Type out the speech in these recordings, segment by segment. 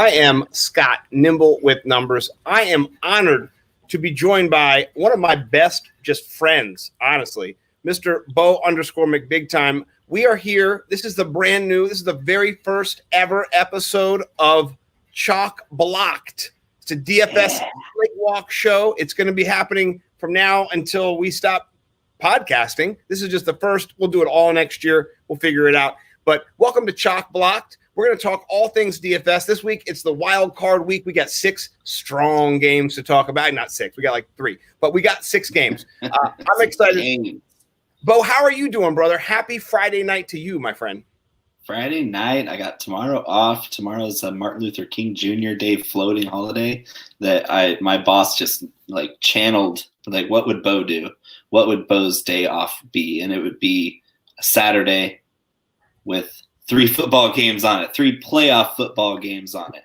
I am Scott, nimble with numbers. I am honored to be joined by one of my best just friends, honestly, Mr. Bo_McBigtime. We are here. This is the very first ever episode of Chalk Blocked. It's a DFS Lake Walk show. It's going to be happening from now until we stop podcasting. This is just the first. We'll do it all next year. We'll figure it out. But welcome to Chalk Blocked. We're going to talk all things DFS. This week, it's the wild card week. We got 6 strong games to talk about. Not 6. We got like 3. But we got 6 games. I'm excited. Bo, how are you doing, brother? Happy Friday night to you, my friend. Friday night. I got tomorrow off. Tomorrow's a Martin Luther King Jr. Day floating holiday that my boss just like channeled. Like, what would Bo do? What would Bo's day off be? And it would be a Saturday with 3 football games on it, 3 playoff football games on it.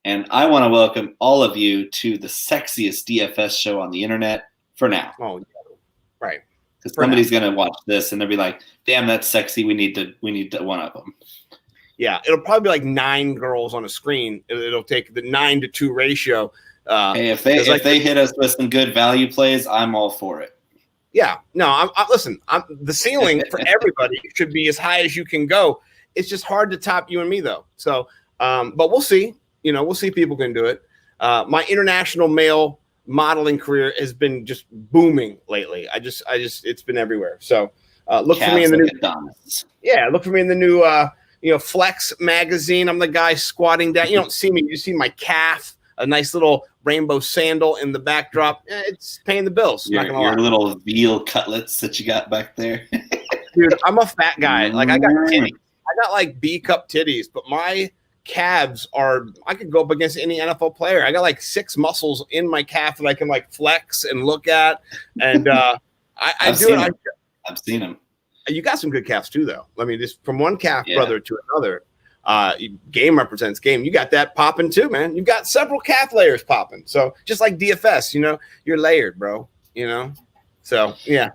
And I want to welcome all of you to the sexiest DFS show on the internet for now. Oh, yeah. Right. Because somebody's going to watch this and they'll be like, damn, that's sexy. We need to one of them. Yeah, it'll probably be like 9 girls on a screen. It'll take the 9-to-2 ratio. Hey, if they hit us with some good value plays, I'm all for it. Yeah. No, listen, the ceiling for everybody should be as high as you can go. It's just hard to top you and me, though. So, but we'll see. We'll see if people can do it. My international male modeling career has been just booming lately. It's been everywhere. So, look for me in the new Flex magazine. I'm the guy squatting down. You don't see me. You see my calf, a nice little rainbow sandal in the backdrop. It's paying the bills. Your little veal cutlets that you got back there. Dude, I'm a fat guy. Like, I got titties. I got like B cup titties, but my calves I could go up against any NFL player. I got like 6 muscles in my calf that I can like flex and look at. And I've seen them. You got some good calves too, though. I mean, just from one calf brother to another, game represents game. You got that popping too, man. You've got several calf layers popping. So just like DFS, you're layered, bro. So yeah.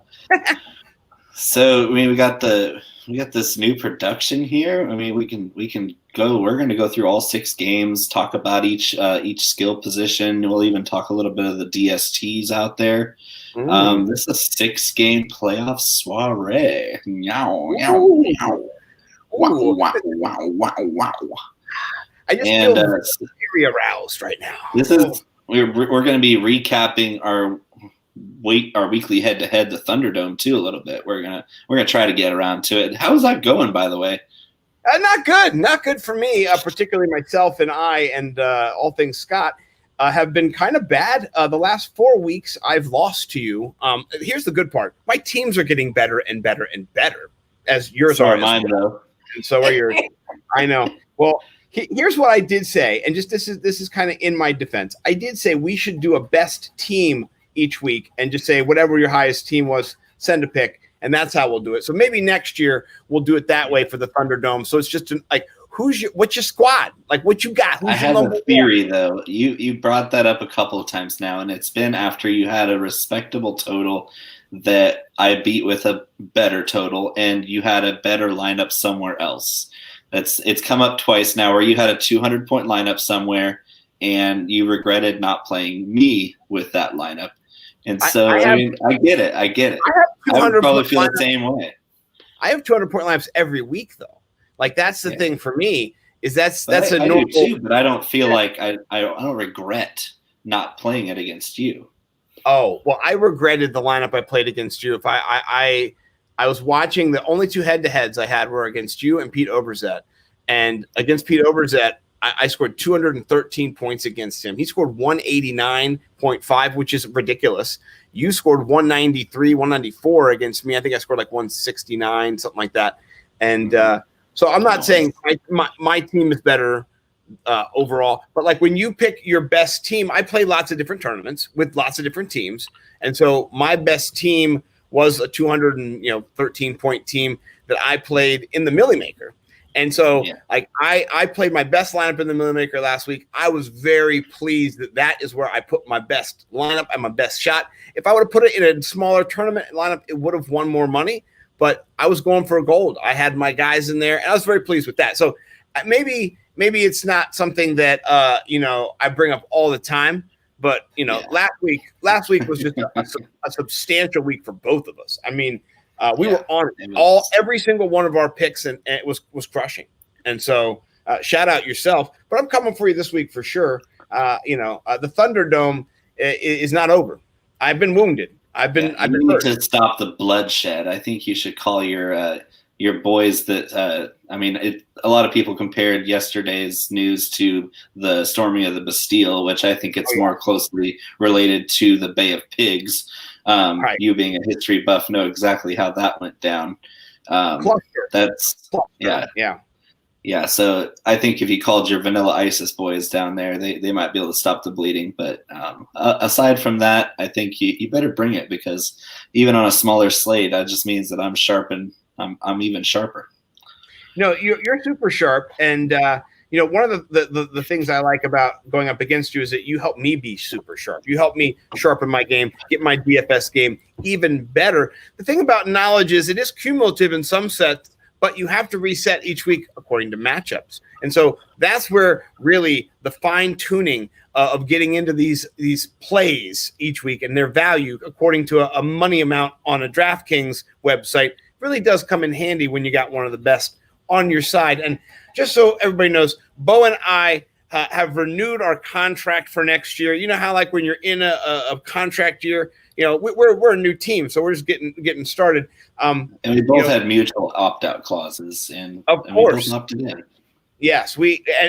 So I mean, we got this new production here. I mean, we can go. We're going to go through all 6 games, talk about each skill position. We'll even talk a little bit of the DSTs out there. This is a 6-game playoff soiree. Meow, meow, meow. Wow, wow, wow, wow, wow. I just feel very aroused right now. We're going to be recapping our weekly head-to-head, the Thunderdome, too, a little bit. We're gonna try to get around to it. How's that going, by the way? Not good for me, particularly myself and all things Scott have been kind of bad. The last 4 weeks, I've lost to you. Here's the good part: my teams are getting better and better and better, as yours are. Mine, though. And so are yours. I know. Well, here's what I did say, and just this is kind of in my defense. I did say we should do a best team each week and just say whatever your highest team was, send a pick, and that's how we'll do it. So maybe next year we'll do it that way for the Thunderdome. So it's just like what's your squad? Like what you got? I have a theory though. You brought that up a couple of times now, and it's been after you had a respectable total that I beat with a better total, and you had a better lineup somewhere else. It's come up twice now where you had a 200-point lineup somewhere, and you regretted not playing me with that lineup. And so, I get it. I would probably feel the same way. I have 200-point lineups every week, though. Like, that's the thing for me is that's a normal. I do too, but I don't feel like I don't regret not playing it against you. Oh, well, I regretted the lineup I played against you. If I was watching, the only 2 head-to-heads I had were against you and Pete Overzet. And against Pete Overzet, I scored 213 points against him. He scored 189.5, which is ridiculous. You scored 193, 194 against me. I think I scored like 169, something like that. And so I'm not saying my team is better overall, but like when you pick your best team, I play lots of different tournaments with lots of different teams. And so my best team was a 213-point team that I played in the Millie Maker. And so, like, I played my best lineup in the Millie Maker last week. I was very pleased that is where I put my best lineup and my best shot. If I would have put it in a smaller tournament lineup, it would have won more money. But I was going for gold. I had my guys in there, and I was very pleased with that. So maybe maybe it's not something that I bring up all the time, but last week was just a substantial week for both of us. I mean, we were on every single one of our picks, and it was crushing. And so shout out yourself, but I'm coming for you this week for sure. The Thunderdome is not over. I've been wounded. I've been hurt. To stop the bloodshed. I think you should call your boys that. A lot of people compared yesterday's news to the storming of the Bastille, which I think it's more closely related to the Bay of Pigs. Right. You being a history buff know exactly how that went down. Yeah. So I think if you called your Vanilla ISIS boys down there, they might be able to stop the bleeding. But aside from that, I think you better bring it, because even on a smaller slate, that just means that I'm sharp, and I'm even sharper. No, you're super sharp, and one of the things I like about going up against you is that you help me be super sharp. You help me sharpen my game, get my DFS game even better. The thing about knowledge is it is cumulative in some sets, but you have to reset each week according to matchups. And so that's where really the fine tuning of getting into these plays each week and their value according to a money amount on a DraftKings website really does come in handy when you got one of the best on your side. And just so everybody knows, Bo and I have renewed our contract for next year. You know how, like, when you're in a contract year, we're a new team, so we're just getting started. And we both had mutual opt-out clauses, and of course, we both opted in. Yes,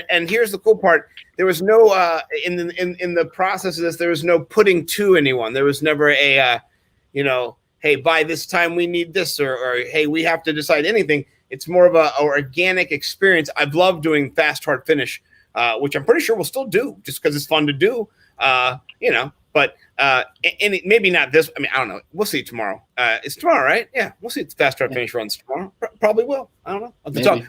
and here's the cool part: there was no in the process of this, there was no putting to anyone. There was never a hey, by this time we need this, or hey, we have to decide anything. It's more of a organic experience. I've loved doing fast, hard finish, which I'm pretty sure we'll still do just because it's fun to do, But and maybe not this. I mean, I don't know. We'll see tomorrow. It's tomorrow, right? Yeah, we'll see. It's fast, hard finish runs tomorrow. Probably will. I don't know. Bo's going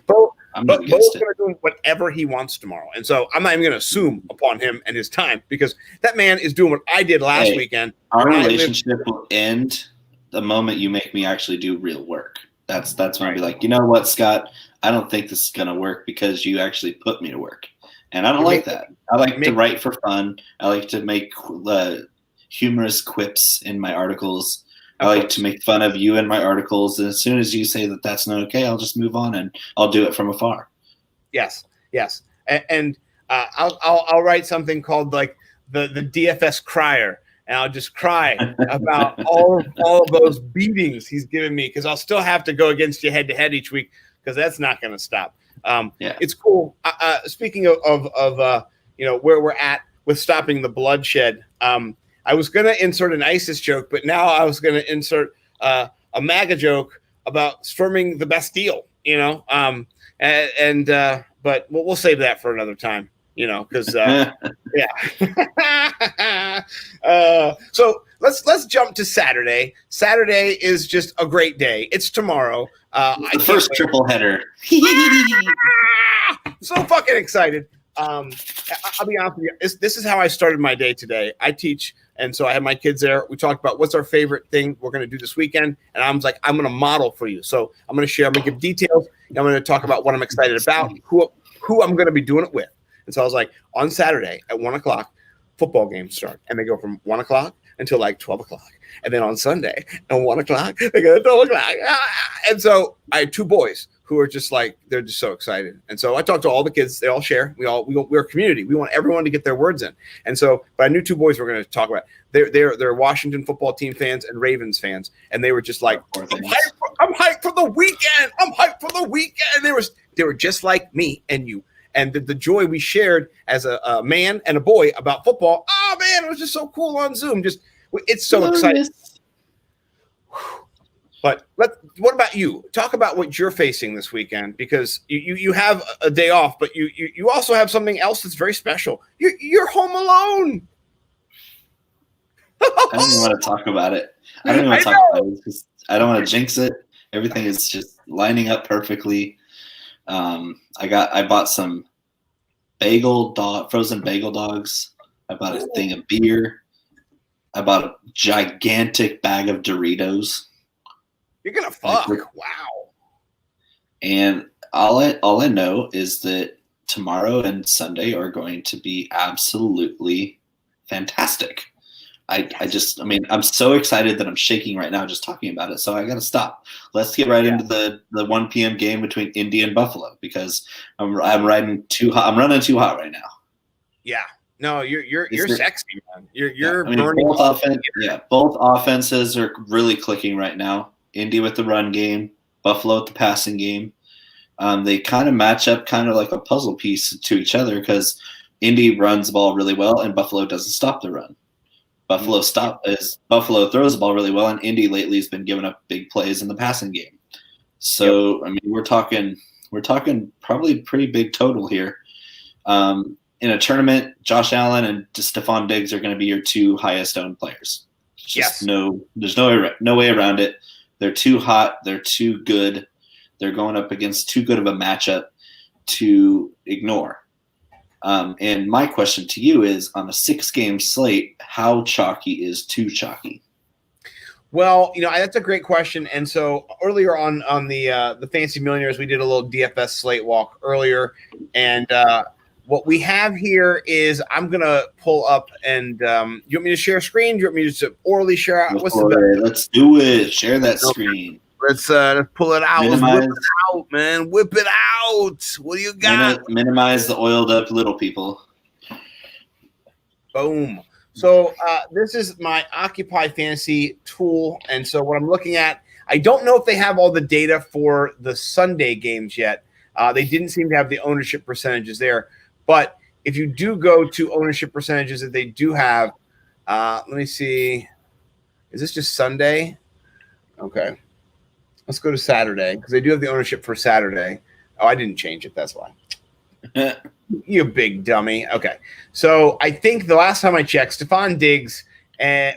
to do whatever he wants tomorrow, and so I'm not even going to assume upon him and his time, because that man is doing what I did last weekend. Our relationship will end the moment you make me actually do real work. That's when I'll be like, you know what, Scott? I don't think this is going to work because you actually put me to work. And I don't like that. I like to write for fun. I like to make humorous quips in my articles. I like to make fun of you in my articles. And as soon as you say that that's not okay, I'll just move on and I'll do it from afar. Yes. And I'll write something called like the DFS crier. And I'll just cry about all of those beatings he's given me, because I'll still have to go against you head-to-head each week, because that's not going to stop. It's cool. Speaking of where we're at with stopping the bloodshed, I was going to insert an ISIS joke, but now I was going to insert a MAGA joke about storming the Bastille. But we'll save that for another time. Because so let's jump to Saturday. Saturday is just a great day. It's tomorrow. The first triple header. So fucking excited. I'll be honest with you. This is how I started my day today. I teach, and so I had my kids there. We talked about what's our favorite thing we're going to do this weekend, and I was like, I'm going to model for you. So I'm going to share. I'm going to give details. And I'm going to talk about what I'm excited about, who I'm going to be doing it with. And so I was like, on Saturday at 1 o'clock, football games start. And they go from 1 o'clock until like 12 o'clock. And then on Sunday at 1 o'clock, they go to 12 o'clock. And so I had two boys who are just like, they're just so excited. And so I talked to all the kids. They all share. We're a community. We want everyone to get their words in. And so, but I knew two boys were going to talk about it. They're Washington football team fans and Ravens fans. And they were just like, I'm hyped for the weekend. I'm hyped for the weekend. They were just like me and you. And the joy we shared as a man and a boy about football, oh, man, it was just so cool on Zoom. It's so exciting. But what about you? Talk about what you're facing this weekend, because you have a day off, but you also have something else that's very special. You're home alone. I don't even want to talk about it. I don't want to jinx it. Everything is just lining up perfectly. I bought some frozen bagel dogs. I bought a thing of beer. I bought a gigantic bag of Doritos. You're gonna fuck! Wow. And all I know is that tomorrow and Sunday are going to be absolutely fantastic. I'm so excited that I'm shaking right now just talking about it. So I got to stop. Let's get right into the 1 p.m. game between Indy and Buffalo because I'm running too hot right now. Yeah. No, you're sexy, man. You're burning. Both offenses are really clicking right now. Indy with the run game, Buffalo with the passing game. They kind of match up kind of like a puzzle piece to each other because Indy runs the ball really well and Buffalo doesn't stop the run. Buffalo throws the ball really well, and Indy lately has been giving up big plays in the passing game. So we're talking probably pretty big total here. In a tournament, Josh Allen and Stephon Diggs are going to be your two highest owned players. There's no way around it. They're too hot. They're too good. They're going up against too good of a matchup to ignore. And my question to you is, on a 6-game slate, how chalky is too chalky? Well, that's a great question. And so earlier on the Fantasy Millionaires, we did a little DFS slate walk earlier. And what we have here is I'm going to pull up and you want me to share screen? Do you want me to just orally share out? Let's do it. Share that screen. Let's pull it out. Let's whip it out, man. Whip it out. What do you got? Minimize the oiled up little people. Boom. So this is my Occupy Fantasy tool. And so what I'm looking at, I don't know if they have all the data for the Sunday games yet. They didn't seem to have the ownership percentages there. But if you do go to ownership percentages that they do have, let me see. Is this just Sunday? Okay. Let's go to Saturday because they do have the ownership for Saturday. Oh, I didn't change it. That's why. You big dummy. Okay. So I think the last time I checked, Stephon Diggs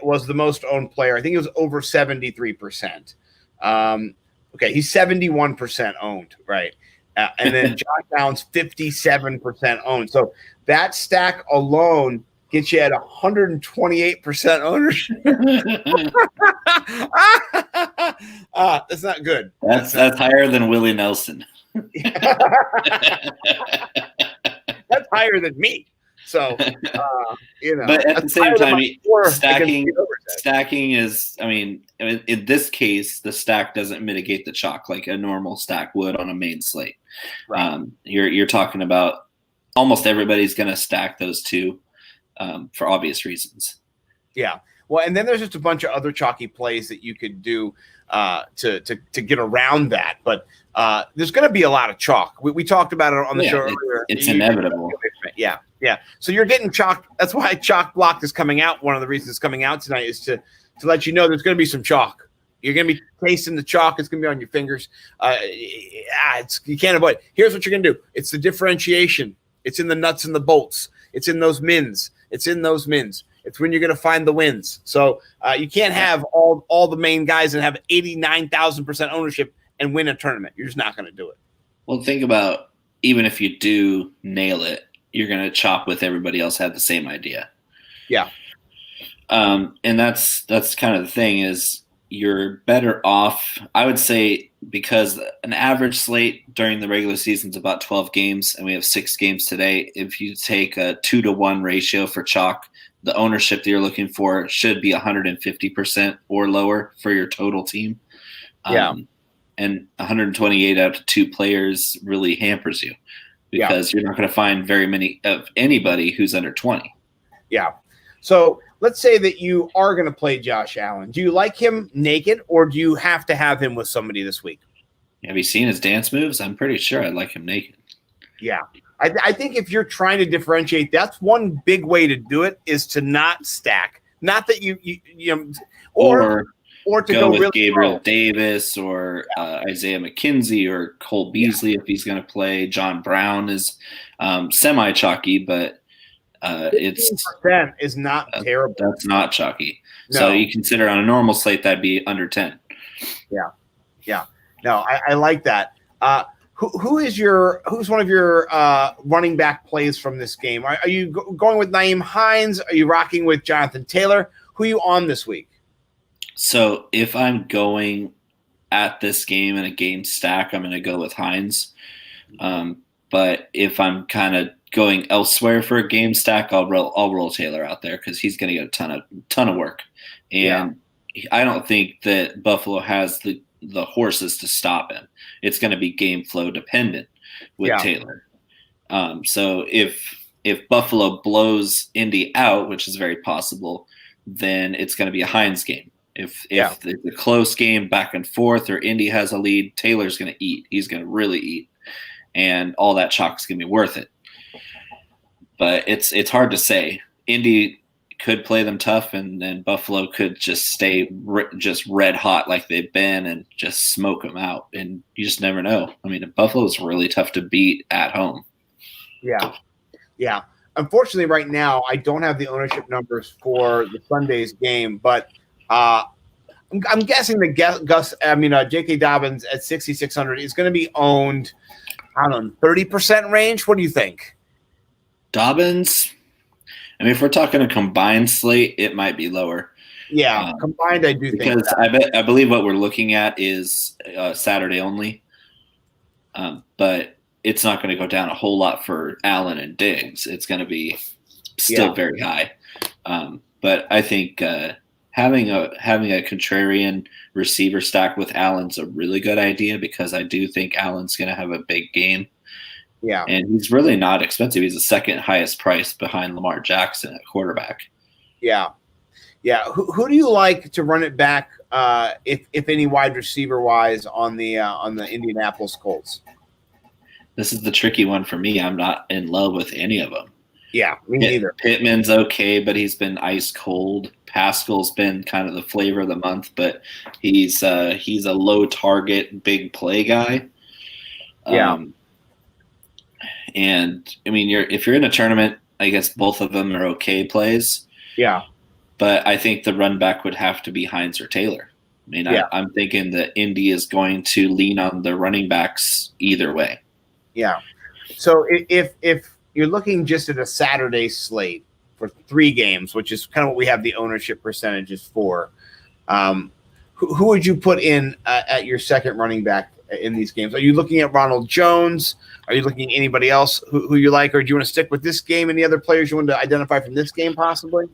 was the most owned player. I think it was over 73%. Okay. He's 71% owned. Right. And then Josh Allen's 57% owned. So that stack alone gets you at 128% ownership. That's not good. That's higher than Willie Nelson. That's higher than me. So, But at the same time, stacking is, in this case, the stack doesn't mitigate the chalk like a normal stack would on a main slate. Right. You're talking about almost everybody's going to stack those two. For obvious reasons. Yeah. Well, and then there's just a bunch of other chalky plays that you could do to get around that. But there's going to be a lot of chalk. We talked about it on the show earlier. It's inevitable. Yeah. Yeah. So you're getting chalk. That's why Chalk Block is coming out. One of the reasons it's coming out tonight is to let you know there's going to be some chalk. You're going to be tasting the chalk. It's going to be on your fingers. You can't avoid it. Here's what you're going to do. It's the differentiation. It's in the nuts and the bolts. It's in those mins. It's when you're going to find the wins. So you can't have all the main guys and have 89,000% ownership and win a tournament. You're just not going to do it. Well, think about even if you do nail it, you're going to chop with everybody else had the same idea. Yeah. And that's kind of the thing is you're better off, I would say, because an average slate during the regular season is about 12 games, and we have 6 games today. If you take a 2-to-1 ratio for chalk, the ownership that you're looking for should be 150% or lower for your total team. And 128 out of 2 players really hampers you because you're not going to find very many of anybody who's under 20. Yeah. So let's say that you are going to play Josh Allen. Do you like him naked, or do you have to have him with somebody this week? Have you seen his dance moves? I'm pretty sure I'd like him naked. Yeah. I think if you're trying to differentiate, that's one big way to do it is to not stack. Not that you or to go with really Gabriel Davis or Isaiah McKenzie or Cole Beasley if he's going to play. John Brown is semi-chalky, but it's 15% is not terrible. That's not chalky. No. So you consider on a normal slate that'd be under 10. Yeah. No, I like that. Who's one of your running back plays from this game? Are you going with Nyheim Hines? Are you rocking with Jonathan Taylor? Who are you on this week? So if I'm going at this game in a game stack, I'm going to go with Hines. But if I'm kind of going elsewhere for a game stack, I'll roll Taylor out there because he's going to get a ton of work, and I don't think that Buffalo has the horses to stop him. It's going to be game flow dependent with Taylor. So if Buffalo blows Indy out, which is very possible, then it's going to be a Hines game. If it's a close game back and forth or Indy has a lead, Taylor's going to eat. He's going to really eat. And all that chalk's going to be worth it. But it's hard to say. Indy could play them tough, and then Buffalo could just stay just red hot like they've been and just smoke them out. And you just never know. I mean, Buffalo's really tough to beat at home. Yeah. Unfortunately, right now, I don't have the ownership numbers for the Sunday's game, but I'm guessing that J.K. Dobbins at 6,600 is going to be owned, I don't know, 30% range. What do you think? Dobbins, I mean, if we're talking a combined slate, it might be lower. Yeah, combined, I do because think that. I believe what we're looking at is Saturday only, but it's not going to go down a whole lot for Allen and Diggs. It's going to be still very high, but I think having a contrarian receiver stack with Allen's a really good idea because I do think Allen's going to have a big game. Yeah. And he's really not expensive. He's the second highest price behind Lamar Jackson at quarterback. Yeah. Yeah. Who do you like to run it back, if any, wide receiver wise on the Indianapolis Colts? This is the tricky one for me. I'm not in love with any of them. Yeah, me neither. Pittman's okay, but he's been ice cold. Pascal's been kind of the flavor of the month, but he's a low target, big play guy. And I mean, if you're in a tournament, I guess both of them are okay plays. Yeah. But I think the run back would have to be Hines or Taylor. I mean, I'm thinking that Indy is going to lean on the running backs either way. Yeah. So if you're looking just at a Saturday slate for 3 games, which is kind of what we have the ownership percentages for, who would you put in at your second running back in these games? Are you looking at Ronald Jones? Are you looking at anybody else who you like, or do you want to stick with this game? Any other players you want to identify from this game possibly?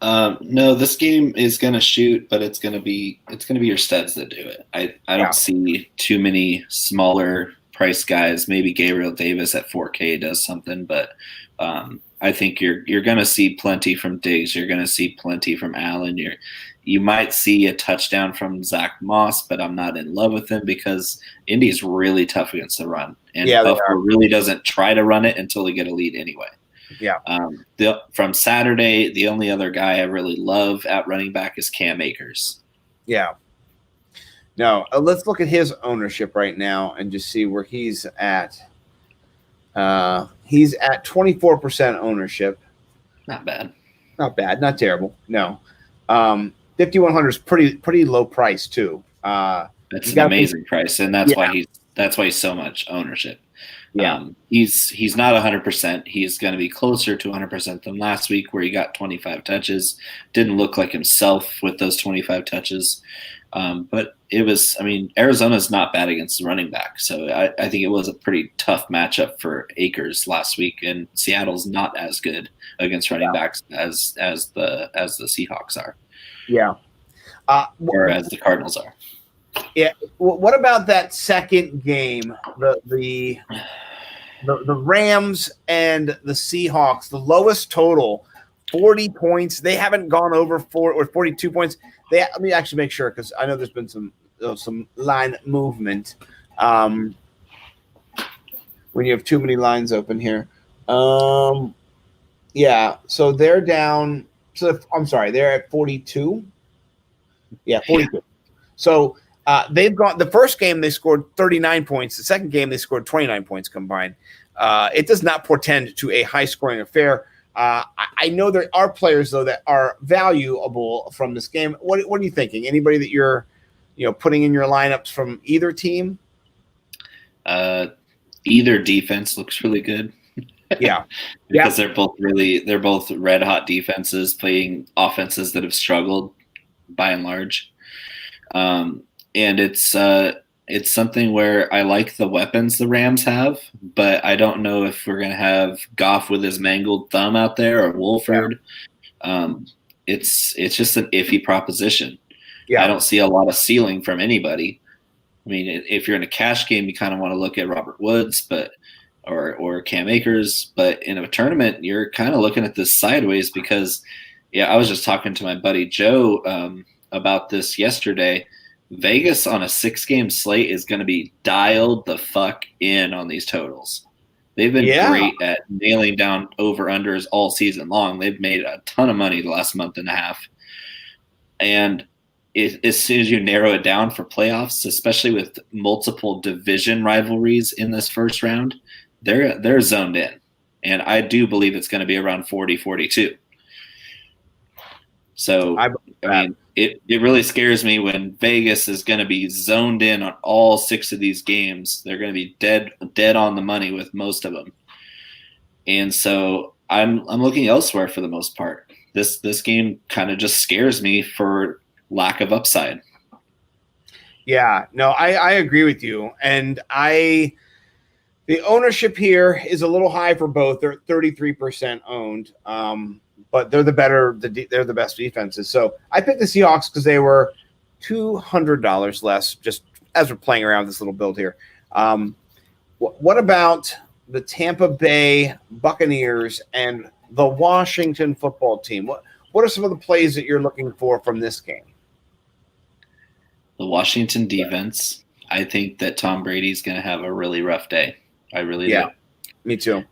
No, this game is going to shoot, but it's going to be your studs that do it. I don't see too many smaller price guys. Maybe Gabriel Davis at 4K does something, but I think you're going to see plenty from Diggs. You're going to see plenty from Allen. You might see a touchdown from Zach Moss, but I'm not in love with him because Indy's really tough against the run, and Buffalo really doesn't try to run it until they get a lead anyway. Yeah. From Saturday, the only other guy I really love at running back is Cam Akers. Yeah. No, let's look at his ownership right now and just see where he's at. He's at 24% ownership. Not bad. Not terrible. No. 5,100 is pretty low price too. That's an amazing price, and that's why he's so much ownership. Yeah. He's not 100%. He's going to be closer to 100% than last week, where he got 25 touches. Didn't look like himself with those 25 touches. But it was, I mean, Arizona's not bad against the running back. So I think it was a pretty tough matchup for Akers last week, and Seattle's not as good against running backs as the Seahawks are. Yeah. Or as the Cardinals are. Yeah. What about that second game? The Rams and the Seahawks, the lowest total, 40 points. They haven't gone over 42 points. Let me actually make sure, because I know there's been some line movement when you have too many lines open here. Yeah, so they're down. So I'm sorry, they're at 42. Yeah, 42. So they've got the first game they scored 39 points. The second game they scored 29 points combined. It does not portend to a high-scoring affair. I know there are players though that are valuable from this game. What are you thinking? Anybody that you're putting in your lineups from either team? Either defense looks really good. Yeah. Because they're both red hot defenses playing offenses that have struggled by and large. And it's It's something where I like the weapons the Rams have, but I don't know if we're going to have Goff with his mangled thumb out there or Wolford. It's just an iffy proposition. I don't see a lot of ceiling from anybody. I mean, if you're in a cash game, you kind of want to look at Robert Woods, or Cam Akers. But in a tournament, you're kind of looking at this sideways because, I was just talking to my buddy Joe about this yesterday. Vegas on a 6-game slate is going to be dialed the fuck in on these totals. They've been great at nailing down over-unders all season long. They've made a ton of money the last month and a half. And as soon as you narrow it down for playoffs, especially with multiple division rivalries in this first round, they're zoned in. And I do believe it's going to be around 40-42. So, I mean, it really scares me when Vegas is going to be zoned in on all 6 of these games. They're going to be dead on the money with most of them. And so I'm looking elsewhere for the most part. This game kind of just scares me for lack of upside. Yeah, no, I agree with you. And the ownership here is a little high for both. They're 33% owned. But they're the best defenses. So I picked the Seahawks because they were $200 less, just as we're playing around with this little build here. What about the Tampa Bay Buccaneers and the Washington football team? What are some of the plays that you're looking for from this game? The Washington defense, I think that Tom Brady's going to have a really rough day. I really do. Me too.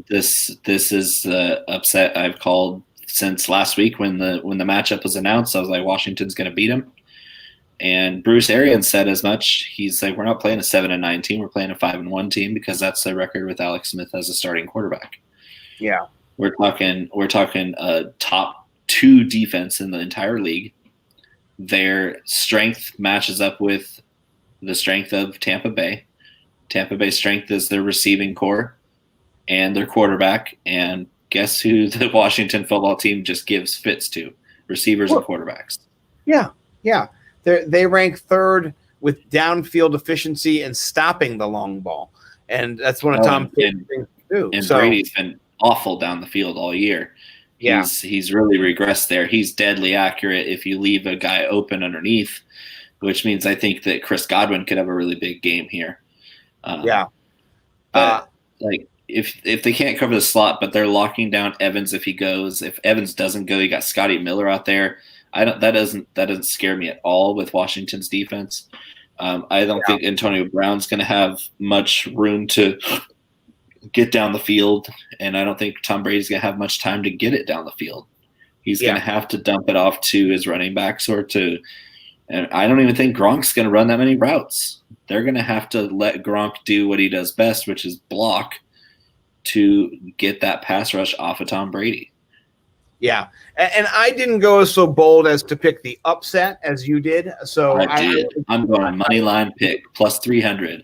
This is the upset I've called since last week when the matchup was announced. I was like, Washington's going to beat him, and Bruce Arians said as much. He's like, we're not playing a 7-9 team, we're playing a 5-1 team because that's the record with Alex Smith as a starting quarterback. Yeah, we're talking a top 2 defense in the entire league. Their strength matches up with the strength of Tampa Bay. Tampa Bay's strength is their receiving core and their quarterback, and guess who the Washington football team just gives fits to? Receivers and quarterbacks. Yeah. They rank 3rd with downfield efficiency and stopping the long ball, and that's one of Tom's things to do. And Brady's been awful down the field all year. He's really regressed there. He's deadly accurate if you leave a guy open underneath, which means I think that Chris Godwin could have a really big game here. But if they can't cover the slot, but they're locking down Evans if he goes. If Evans doesn't go, you got Scotty Miller out there. That doesn't scare me at all with Washington's defense. I don't think Antonio Brown's going to have much room to get down the field, and I don't think Tom Brady's going to have much time to get it down the field. He's going to have to dump it off to his running backs and I don't even think Gronk's going to run that many routes. They're going to have to let Gronk do what he does best, which is block, to get that pass rush off of Tom Brady. Yeah, and I didn't go so bold as to pick the upset as you did. So I'm going money line pick plus 300.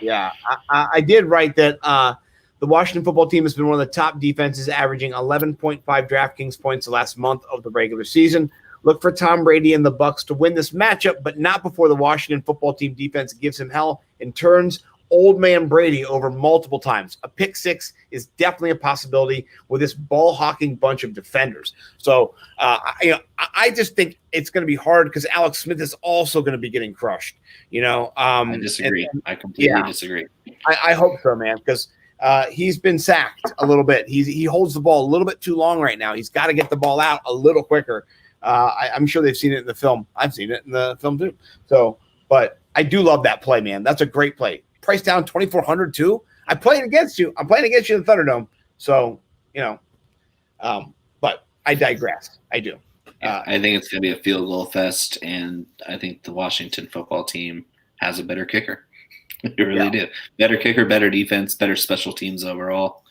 Yeah, I did write that the Washington football team has been one of the top defenses, averaging 11.5 DraftKings points the last month of the regular season. Look for Tom Brady and the Bucs to win this matchup, but not before the Washington football team defense gives him hell and turns old man Brady over multiple times. A pick 6 is definitely a possibility with this ball-hawking bunch of defenders. So, I just think it's going to be hard because Alex Smith is also going to be getting crushed. I disagree. I completely disagree. I hope so, man, because he's been sacked a little bit. He holds the ball a little bit too long right now. He's got to get the ball out a little quicker. I'm sure they've seen it in the film. I've seen it in the film too. So, but I do love that play, man. That's a great play. Price down 2,400 too. I'm playing against you in the Thunderdome. So, but I digress. I do. I think it's going to be a field goal fest, and I think the Washington football team has a better kicker. They really do. Better kicker, better defense, better special teams overall.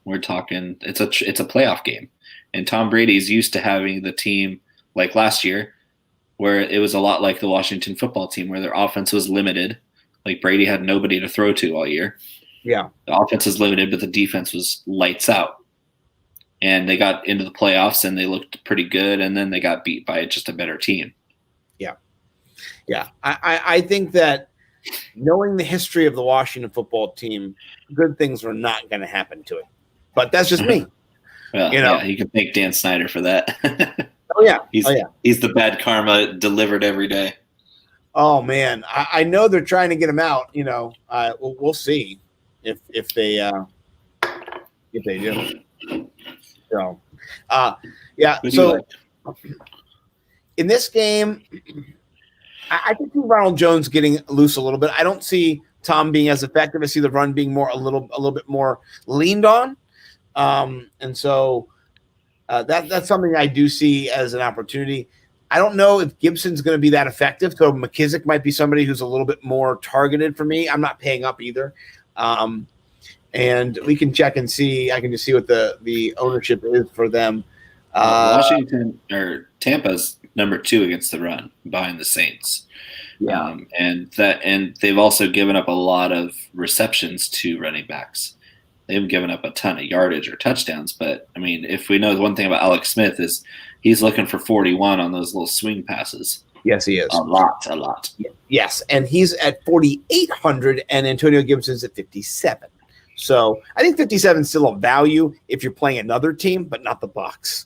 We're talking. It's a playoff game. And Tom Brady's used to having the team like last year where it was a lot like the Washington football team where their offense was limited. Like Brady had nobody to throw to all year. Yeah. The offense is limited, but the defense was lights out. And they got into the playoffs and they looked pretty good. And then they got beat by just a better team. Yeah. Yeah, I think that knowing the history of the Washington football team, good things are not going to happen to it. But that's just me. Well, yeah, you can thank Dan Snyder for that. Oh yeah, he's the bad karma delivered every day. Oh man, I know they're trying to get him out. We'll see if they do. So, yeah. So in this game, I can see Ronald Jones getting loose a little bit. I don't see Tom being as effective. I see the run being a little bit more leaned on, and so that's something I do see as an opportunity. I don't know if Gibson's going to be that effective, so McKissick might be somebody who's a little bit more targeted for me. I'm not paying up either, and we can check and see. I can just see what the ownership is for them. Washington or Tampa's number 2 against the run behind the Saints. Yeah. And they've also given up a lot of receptions to running backs. They haven't given up a ton of yardage or touchdowns, but I mean, if we know one thing about Alex Smith is he's looking for 41 on those little swing passes. Yes, he is. A lot. Yes, and he's at 4,800, and Antonio Gibson's at 57. So I think 57 is still a value if you're playing another team, but not the Bucs.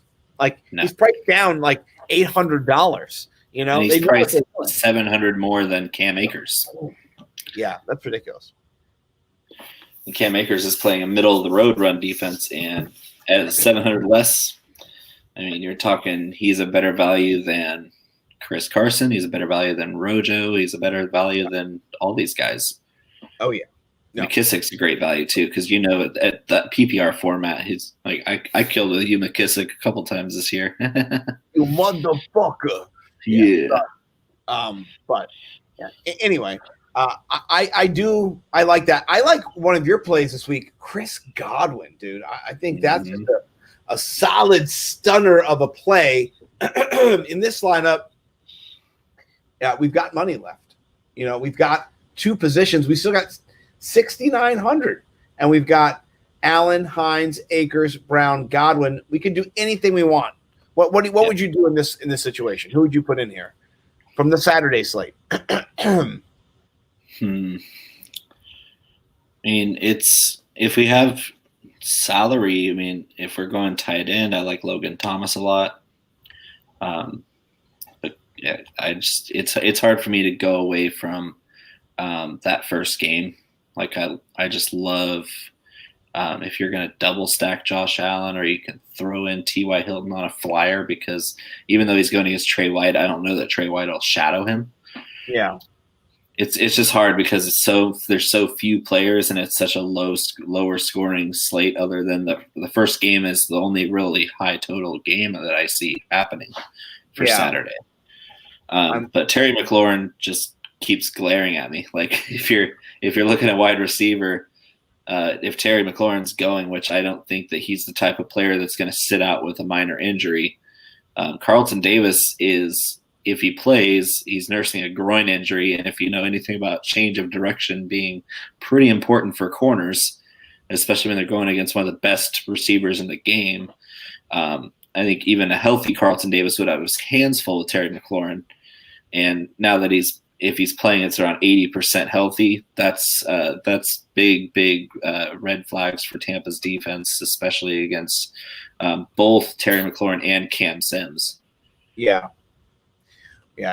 He's priced down like $800. And he's priced $700 more than Cam Akers. Yeah, that's ridiculous. And Cam Akers is playing a middle of the road run defense, and at $700 less, I mean, you're talking he's a better value than Chris Carson. He's a better value than Rojo. He's a better value than all these guys. Oh yeah. No. McKissick's a great value too, because at that PPR format, he's like I killed with you McKissick a couple times this year. You motherfucker. Yeah. But yeah. Anyway, I like that. I like one of your plays this week, Chris Godwin, dude. I think that's just a solid stunner of a play in this lineup. Yeah, we've got money left. We've got 2 positions. We still got 6,900, and we've got Allen, Hines, Akers, Brown, Godwin. We can do anything we want. What would you do in this situation? Who would you put in here from the Saturday slate? I mean, it's if we have salary. I mean, if we're going tight end, I like Logan Thomas a lot. But yeah, it's hard for me to go away from that first game. Like I just love if you're going to double stack Josh Allen, or you can throw in T.Y. Hilton on a flyer, because even though he's going against Trey White, I don't know that Trey White will shadow him. Yeah, it's just hard because there's so few players, and it's such a lower scoring slate. Other than the first game is the only really high total game that I see happening for Saturday. But Terry McLaurin just keeps glaring at me. Like if you're looking at wide receiver, if Terry McLaurin's going, which I don't think that he's the type of player that's going to sit out with a minor injury. Carlton Davis is, if he plays, he's nursing a groin injury, and if you know anything about change of direction being pretty important for corners, especially when they're going against one of the best receivers in the game, I think even a healthy Carlton Davis would have his hands full with Terry McLaurin. And now that if he's playing, it's around 80% healthy. That's big red flags for Tampa's defense, especially against both Terry McLaurin and Cam Sims. Yeah.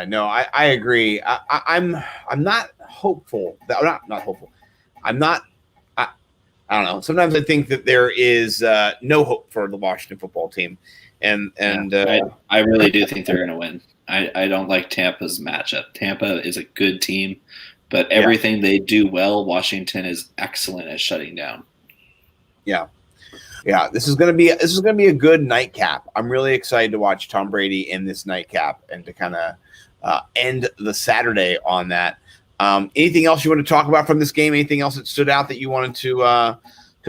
No, I agree. I'm not hopeful. Not hopeful. I don't know. Sometimes I think that there is no hope for the Washington football team, and I really do think they're going to win. I don't like Tampa's matchup. Tampa is a good team, but everything they do well, Washington is excellent at shutting down. Yeah. This is going to be a good nightcap. I'm really excited to watch Tom Brady in this nightcap and to kind of end the Saturday on that. Anything else you want to talk about from this game? Anything else that stood out that you wanted to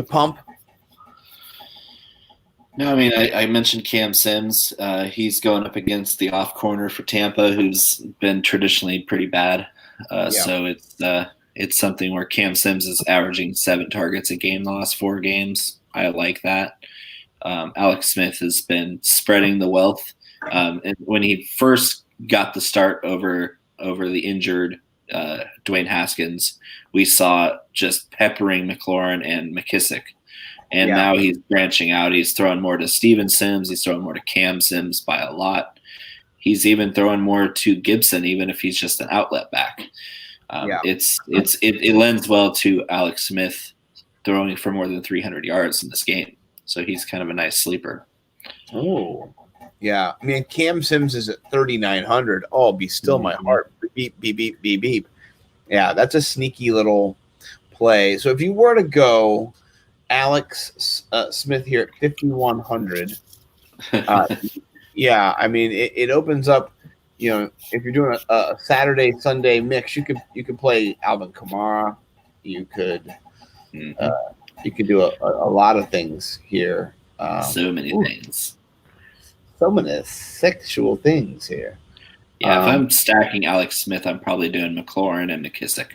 pump? No, I mean, I mentioned Cam Sims. He's going up against the off corner for Tampa, who's been traditionally pretty bad. So it's something where Cam Sims is averaging 7 targets a game the last 4 games. I like that. Alex Smith has been spreading the wealth. And when he first got the start over over the injured Dwayne Haskins, we saw just peppering McLaurin and McKissick. And now he's branching out. He's throwing more to Steven Sims. He's throwing more to Cam Sims by a lot. He's even throwing more to Gibson, even if he's just an outlet back. It lends well to Alex Smith throwing for more than 300 yards in this game. So he's kind of a nice sleeper. Oh, yeah. I mean, Cam Sims is at 3,900. Oh, be still my heart. Beep, beep, beep, beep, beep. Yeah, that's a sneaky little play. So if you were to go Alex Smith here at 5,100, yeah, I mean, it opens up, if you're doing a Saturday, Sunday mix, you could play Alvin Kamara. You could do a lot of things here. So many things. So many sexual things here. Yeah, if I'm stacking Alex Smith, I'm probably doing McLaurin and McKissick.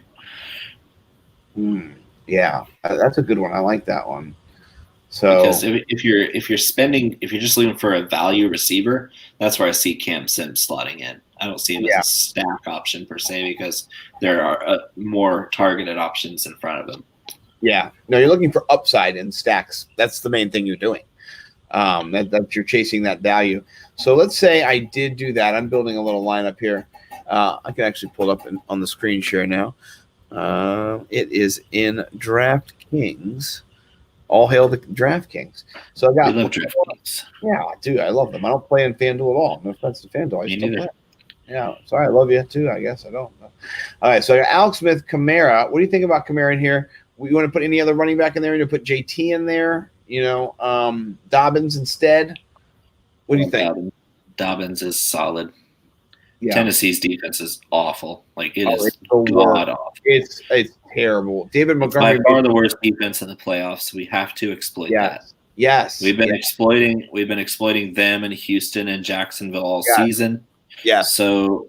Yeah, that's a good one. I like that one. So because if you're just looking for a value receiver, that's where I see Cam Sims slotting in. I don't see him as a stack option per se because there are more targeted options in front of him. Yeah, no, you're looking for upside in stacks. That's the main thing you're doing. That you're chasing that value. So let's say I did do that. I'm building a little lineup here. I can actually pull it up on the screen share now. It is in DraftKings. All hail the DraftKings. So I got. We love DraftKings. Yeah, dude, I love them. I don't play in FanDuel at all. No offense to FanDuel. I still play. Yeah, sorry, I love you too. I guess I don't. All right, so I got Alex Smith, Kamara. What do you think about Kamara in here? You want to put any other running back in there? You want to put JT in there? Dobbins instead. What do you think? Dobbins is solid. Yeah. Tennessee's defense is awful. Like it is god awful. It's terrible. David Montgomery by far the worst defense in the playoffs. We have to exploit that. Yes. We've been exploiting them in Houston and Jacksonville all season. Yeah. So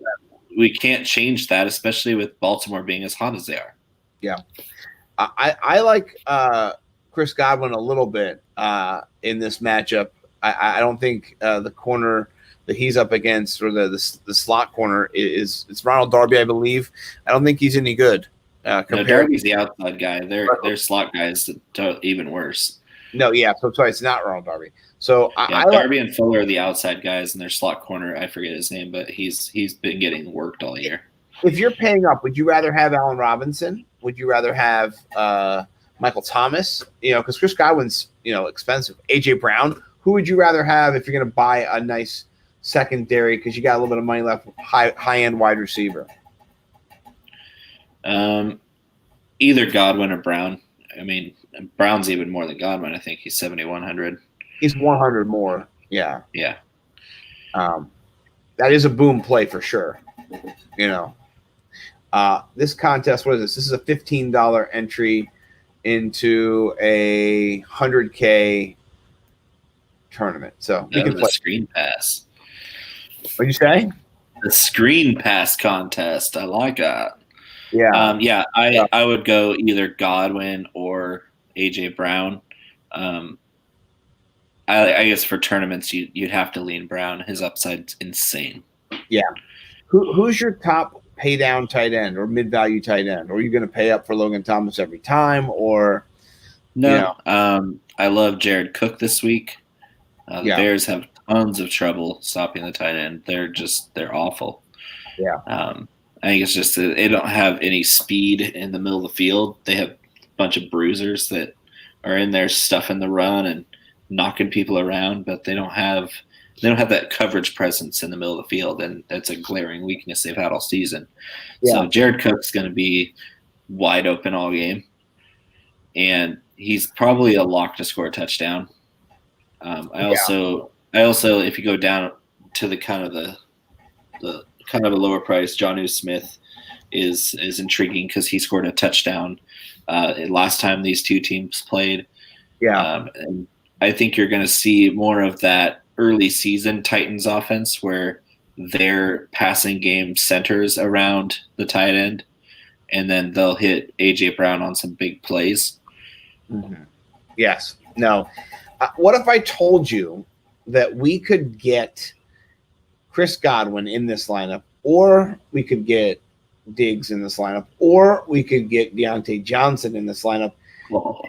we can't change that, especially with Baltimore being as hot as they are. Yeah. I like Chris Godwin a little bit in this matchup. I don't think the corner that he's up against or the slot corner it's Ronald Darby, I believe. I don't think he's any good. Darby's the outside guy. Their slot guys even worse. No, yeah. So sorry, it's not Ronald Darby. So Darby and Fuller are the outside guys, and their slot corner, I forget his name, but he's been getting worked all year. If you're paying up, would you rather have Allen Robinson? Would you rather have Michael Thomas? Because Chris Godwin's expensive. AJ Brown. Who would you rather have if you're going to buy a nice secondary because you got a little bit of money left? High end wide receiver. Either Godwin or Brown. I mean, Brown's even more than Godwin. I think he's 7,100. He's 100 more. Yeah. Yeah. That is a boom play for sure. This contest, what is this? This is a $15 entry into a 100K tournament. So we can play screen pass. What'd you say? The screen pass contest. I like that. Yeah. I would go either Godwin or AJ Brown. I guess for tournaments you'd have to lean Brown. His upside's insane. Yeah. Who's your top pay down tight end or mid value tight end? Or are you going to pay up for Logan Thomas every time? Or no? I love Jared Cook this week. The Bears have tons of trouble stopping the tight end. They're awful. Yeah. I think it's just that they don't have any speed in the middle of the field. They have a bunch of bruisers that are in there stuffing the run and knocking people around, but they don't have that coverage presence in the middle of the field, and that's a glaring weakness they've had all season. Yeah. So Jared Cook's going to be wide open all game, and he's probably a lock to score a touchdown. I also, if you go down to the kind of a lower price, Jonnu Smith is intriguing because he scored a touchdown last time these two teams played. Yeah, and I think you're going to see more of that early season Titans offense where their passing game centers around the tight end, and then they'll hit AJ Brown on some big plays. Mm-hmm. Yes. No. What if I told you that we could get Chris Godwin in this lineup or we could get Diggs in this lineup, or we could get Deontay Johnson in this lineup. Oh.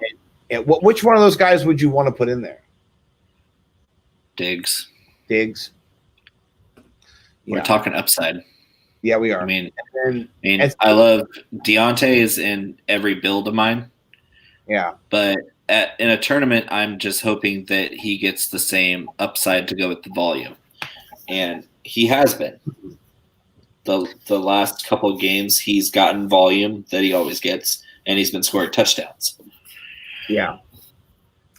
And which one of those guys would you want to put in there? Diggs. Diggs. We're talking upside. Yeah, we are. I mean, I love Deontay is in every build of mine. Yeah. But in a tournament, I'm just hoping that he gets the same upside to go with the volume. And he has been. The last couple of games, he's gotten volume that he always gets, and he's been scoring touchdowns. Yeah.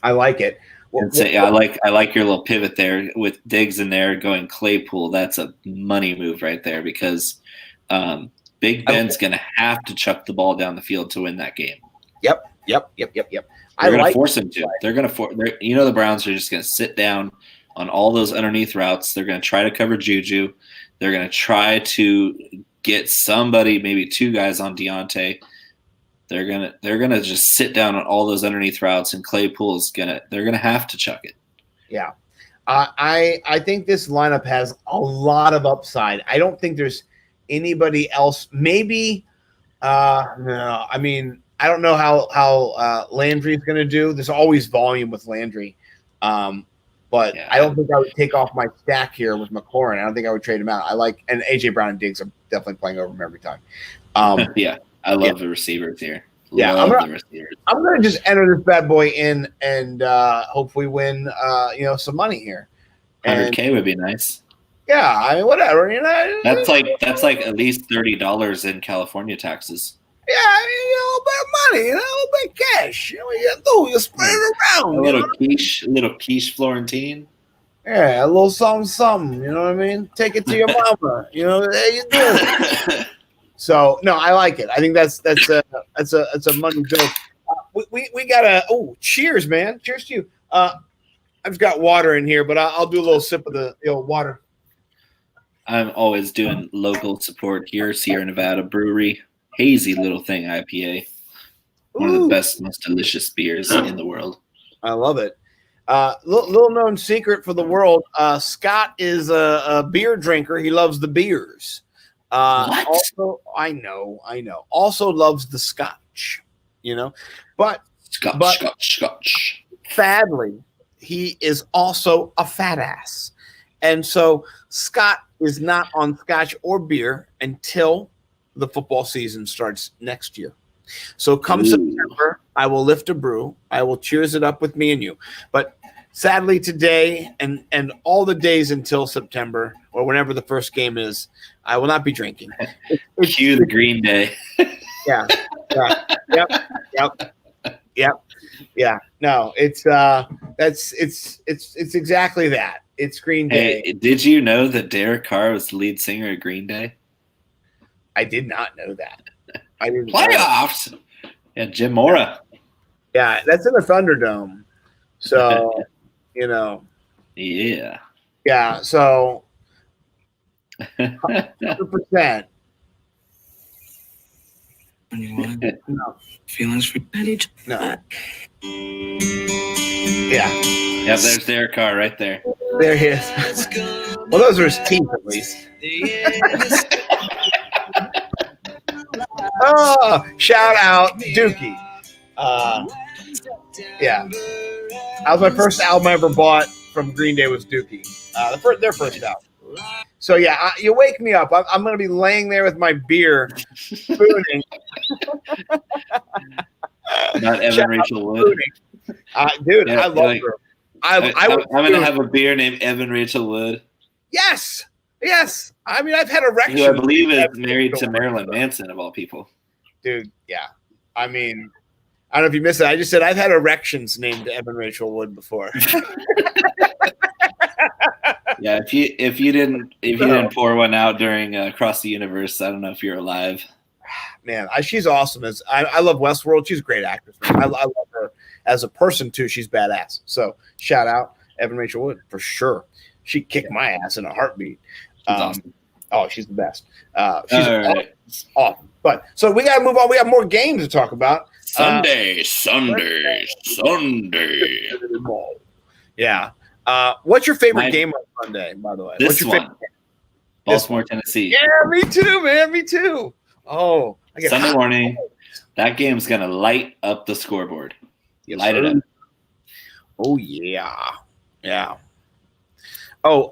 I like it. I like your little pivot there with Diggs in there going Claypool. That's a money move right there because Big Ben's going to have to chuck the ball down the field to win that game. Yep. They're going to force him to. They're going to the Browns are just going to sit down on all those underneath routes. They're going to try to cover Juju. They're going to try to get somebody, maybe two guys on Deontay. They're gonna just sit down on all those underneath routes, and Claypool is they're gonna have to chuck it. Yeah, I think this lineup has a lot of upside. I don't think there's anybody else. Maybe no. I mean, I don't know how Landry's gonna do. There's always volume with Landry, but yeah. I don't think I would take off my stack here with McLaurin. I don't think I would trade him out. And AJ Brown and Diggs are definitely playing over him every time. Yeah. I love the receivers here. I'm gonna just enter this bad boy in and hopefully win some money here. 100K would be nice. Yeah, I mean whatever, That's like at least $30 in California taxes. Yeah, I mean, a little bit of money, a little bit of cash. What you do? You spread it around. A little quiche Florentine. Yeah, a little something. You know what I mean? Take it to your mama. There you do. So no, I like it. I think that's a money joke. We got cheers, man. Cheers to you. I've got water in here, but I'll do a little sip of the old water. I'm always doing local support here, Sierra Nevada Brewery, hazy little thing IPA, one of the best, most delicious beers in the world. I love it. Little known secret for the world: Scott is a beer drinker. He loves the beers. Also, I know. Also loves the scotch, but Scotch. Sadly, he is also a fat ass, and so Scott is not on scotch or beer until the football season starts next year. So come September, I will lift a brew. I will cheers it up with me and you. But sadly, today and all the days until September or whenever the first game is, I will not be drinking. Cue the Green Day. Yeah. Yep. No, it's exactly that. It's Green Day. Hey, did you know that Derek Carr was the lead singer of Green Day? I did not know that. I didn't Playoffs. Yeah, Jim Mora. Yeah, that's in the Thunderdome. So, Yeah. Yeah, so 100%. No. Feelings for No. Yeah. Yeah, there's Derek Carr right there. There he is. Well, those are his teeth, at least. Oh, shout out Dookie. Yeah. That was my first album I ever bought from Green Day was Dookie. Their first album. So, yeah, you wake me up. I'm going to be laying there with my beer, spooning. Not Evan Rachel Wood. Dude, yeah, I love her. I'm going to have a beer named Evan Rachel Wood. Yes. I mean, I've had erections. Who I believe is married to Marilyn Manson, of all people. Dude, yeah. I mean, I don't know if you missed it. I just said I've had erections named Evan Rachel Wood before. Yeah, if you didn't pour one out during Across the Universe, I don't know if you're alive. Man, she's awesome. I love Westworld. She's a great actress. I love her as a person too. She's badass. So shout out Evan Rachel Wood for sure. She kicked my ass in a heartbeat. Awesome. Oh, she's the best. She's awesome. But so we got to move on. We have more games to talk about. Sunday. Yeah. What's your favorite game on Sunday, by the way? What's your favorite game? Baltimore, Tennessee. Yeah, me too, man. Me too. Oh, I get Sunday morning. That game's gonna light up the scoreboard. Yes, Light it sir. up. Oh yeah, yeah. Oh,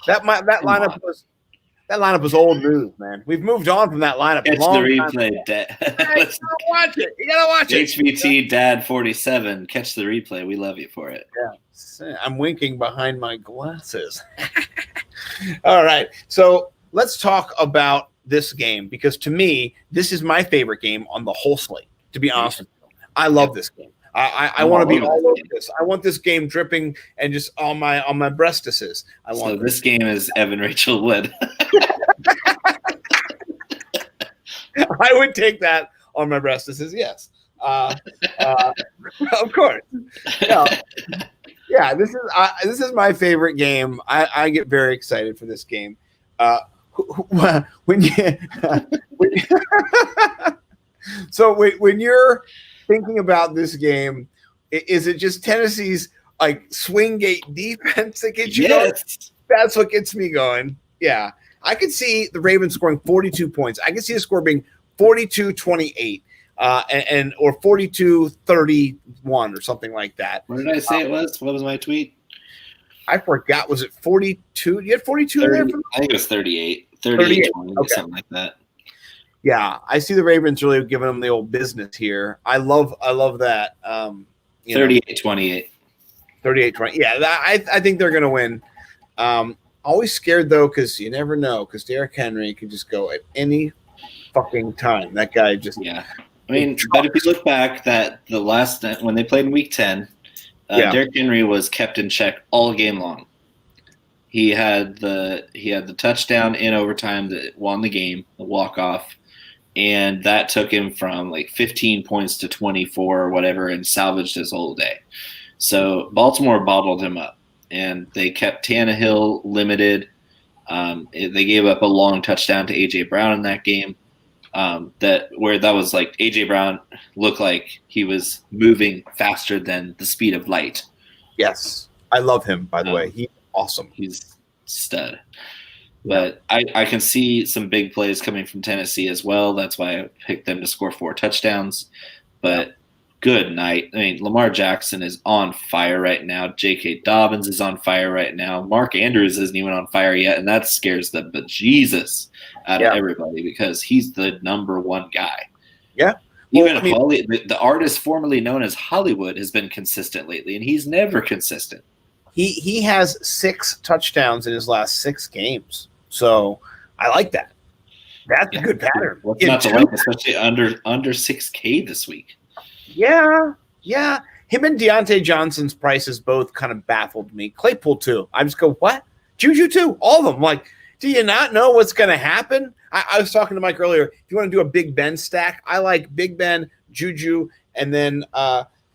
that lineup was old news, man. We've moved on from that lineup. Catch the replay, Dad. You gotta watch it. You gotta watch it. HVT Dad 47. Catch the replay. We love you for it. Yeah, I'm winking behind my glasses. All right, so let's talk about this game because to me, this is my favorite game on the whole slate. To be honest with you, I love this game. I want to be all over this. I want this game dripping and just on my breastises. So this game is Evan Rachel Wood. I would take that on my breastises. Yes, of course. Yeah. This is my favorite game. I get very excited for this game. When you're thinking about this game, is it just Tennessee's like swing gate defense that gets you going? That's what gets me going. Yeah. I could see the Ravens scoring 42 points. I could see the score being 42-28 or 42-31 or something like that. What did I say it was? What was my tweet? I forgot. Was it 42? You had 42 in there? I think it was 38. 38, 20, okay. Something like that. Yeah, I see the Ravens really giving them the old business here. I love that. 38-28. 38-20. Yeah, I think they're going to win. Always scared, though, because you never know, because Derrick Henry can just go at any fucking time. That guy just – yeah. I mean, but if you look back that the last – when they played in Week 10, Derrick Henry was kept in check all game long. He had the touchdown in overtime that won the game, the walk-off, and that took him from like 15 points to 24 or whatever and salvaged his whole day. So Baltimore bottled him up, and they kept Tannehill limited. They gave up a long touchdown to A.J. Brown in that game. That was like A.J. Brown looked like he was moving faster than the speed of light. Yes. I love him, by the way. He's awesome. He's stud. But I can see some big plays coming from Tennessee as well. That's why I picked them to score 4 touchdowns. But good night. I mean, Lamar Jackson is on fire right now. J.K. Dobbins is on fire right now. Mark Andrews isn't even on fire yet, and that scares the bejesus out of everybody because he's the number one guy. Yeah. Even the artist formerly known as Hollywood has been consistent lately, and he's never consistent. He has 6 touchdowns in his last 6 games. So I like that. That's a good pattern. What's not to like, especially under 6K this week. Yeah. Him and Deontay Johnson's prices both kind of baffled me. Claypool too. I just go, what? Juju too. All of them. Like, do you not know what's going to happen? I was talking to Mike earlier. If you want to do a Big Ben stack, I like Big Ben, Juju, and then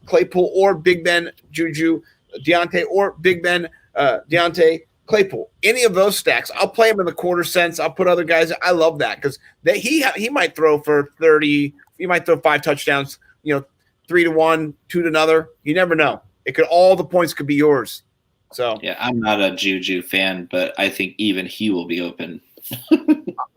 Claypool or Big Ben, Juju, Deontay or Big Ben, Deontay, Claypool. Any of those stacks, I'll play them in the quarter cents. I'll put other guys. I love that because he might throw for 30. He might throw 5 touchdowns. 3 to 1, 2 to another. You never know. All the points could be yours. So yeah, I'm not a Juju fan, but I think even he will be open.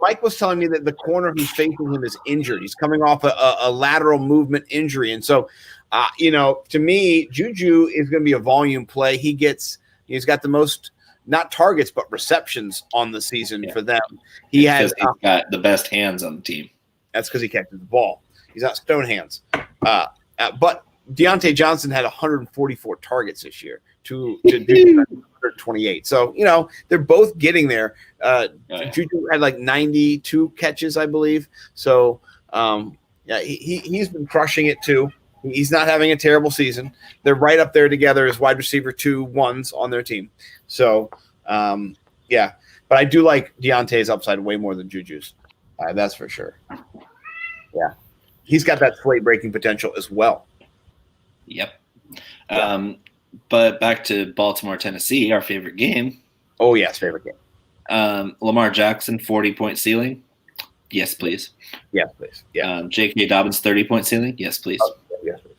Mike was telling me that the corner who's facing him is injured. He's coming off a lateral movement injury, and so to me, Juju is going to be a volume play. He's got the most not targets but receptions on the season for them. He's got the best hands on the team. That's because he catches the ball. He's not stone hands. But Deontay Johnson had 144 targets this year to do 128. So, they're both getting there. Juju had like 92 catches, I believe. So, he's been crushing it too. He's not having a terrible season. They're right up there together as wide receiver 2-1s on their team. So, but I do like Deontay's upside way more than Juju's. That's for sure. Yeah. He's got that slate breaking potential as well. Yep. But back to Baltimore, Tennessee, our favorite game. Oh, yes, favorite game. Lamar Jackson, 40-point ceiling. Yes, please. Yes, please. Yeah. J.K. Dobbins, 30-point ceiling. Yes, please. Yes, please.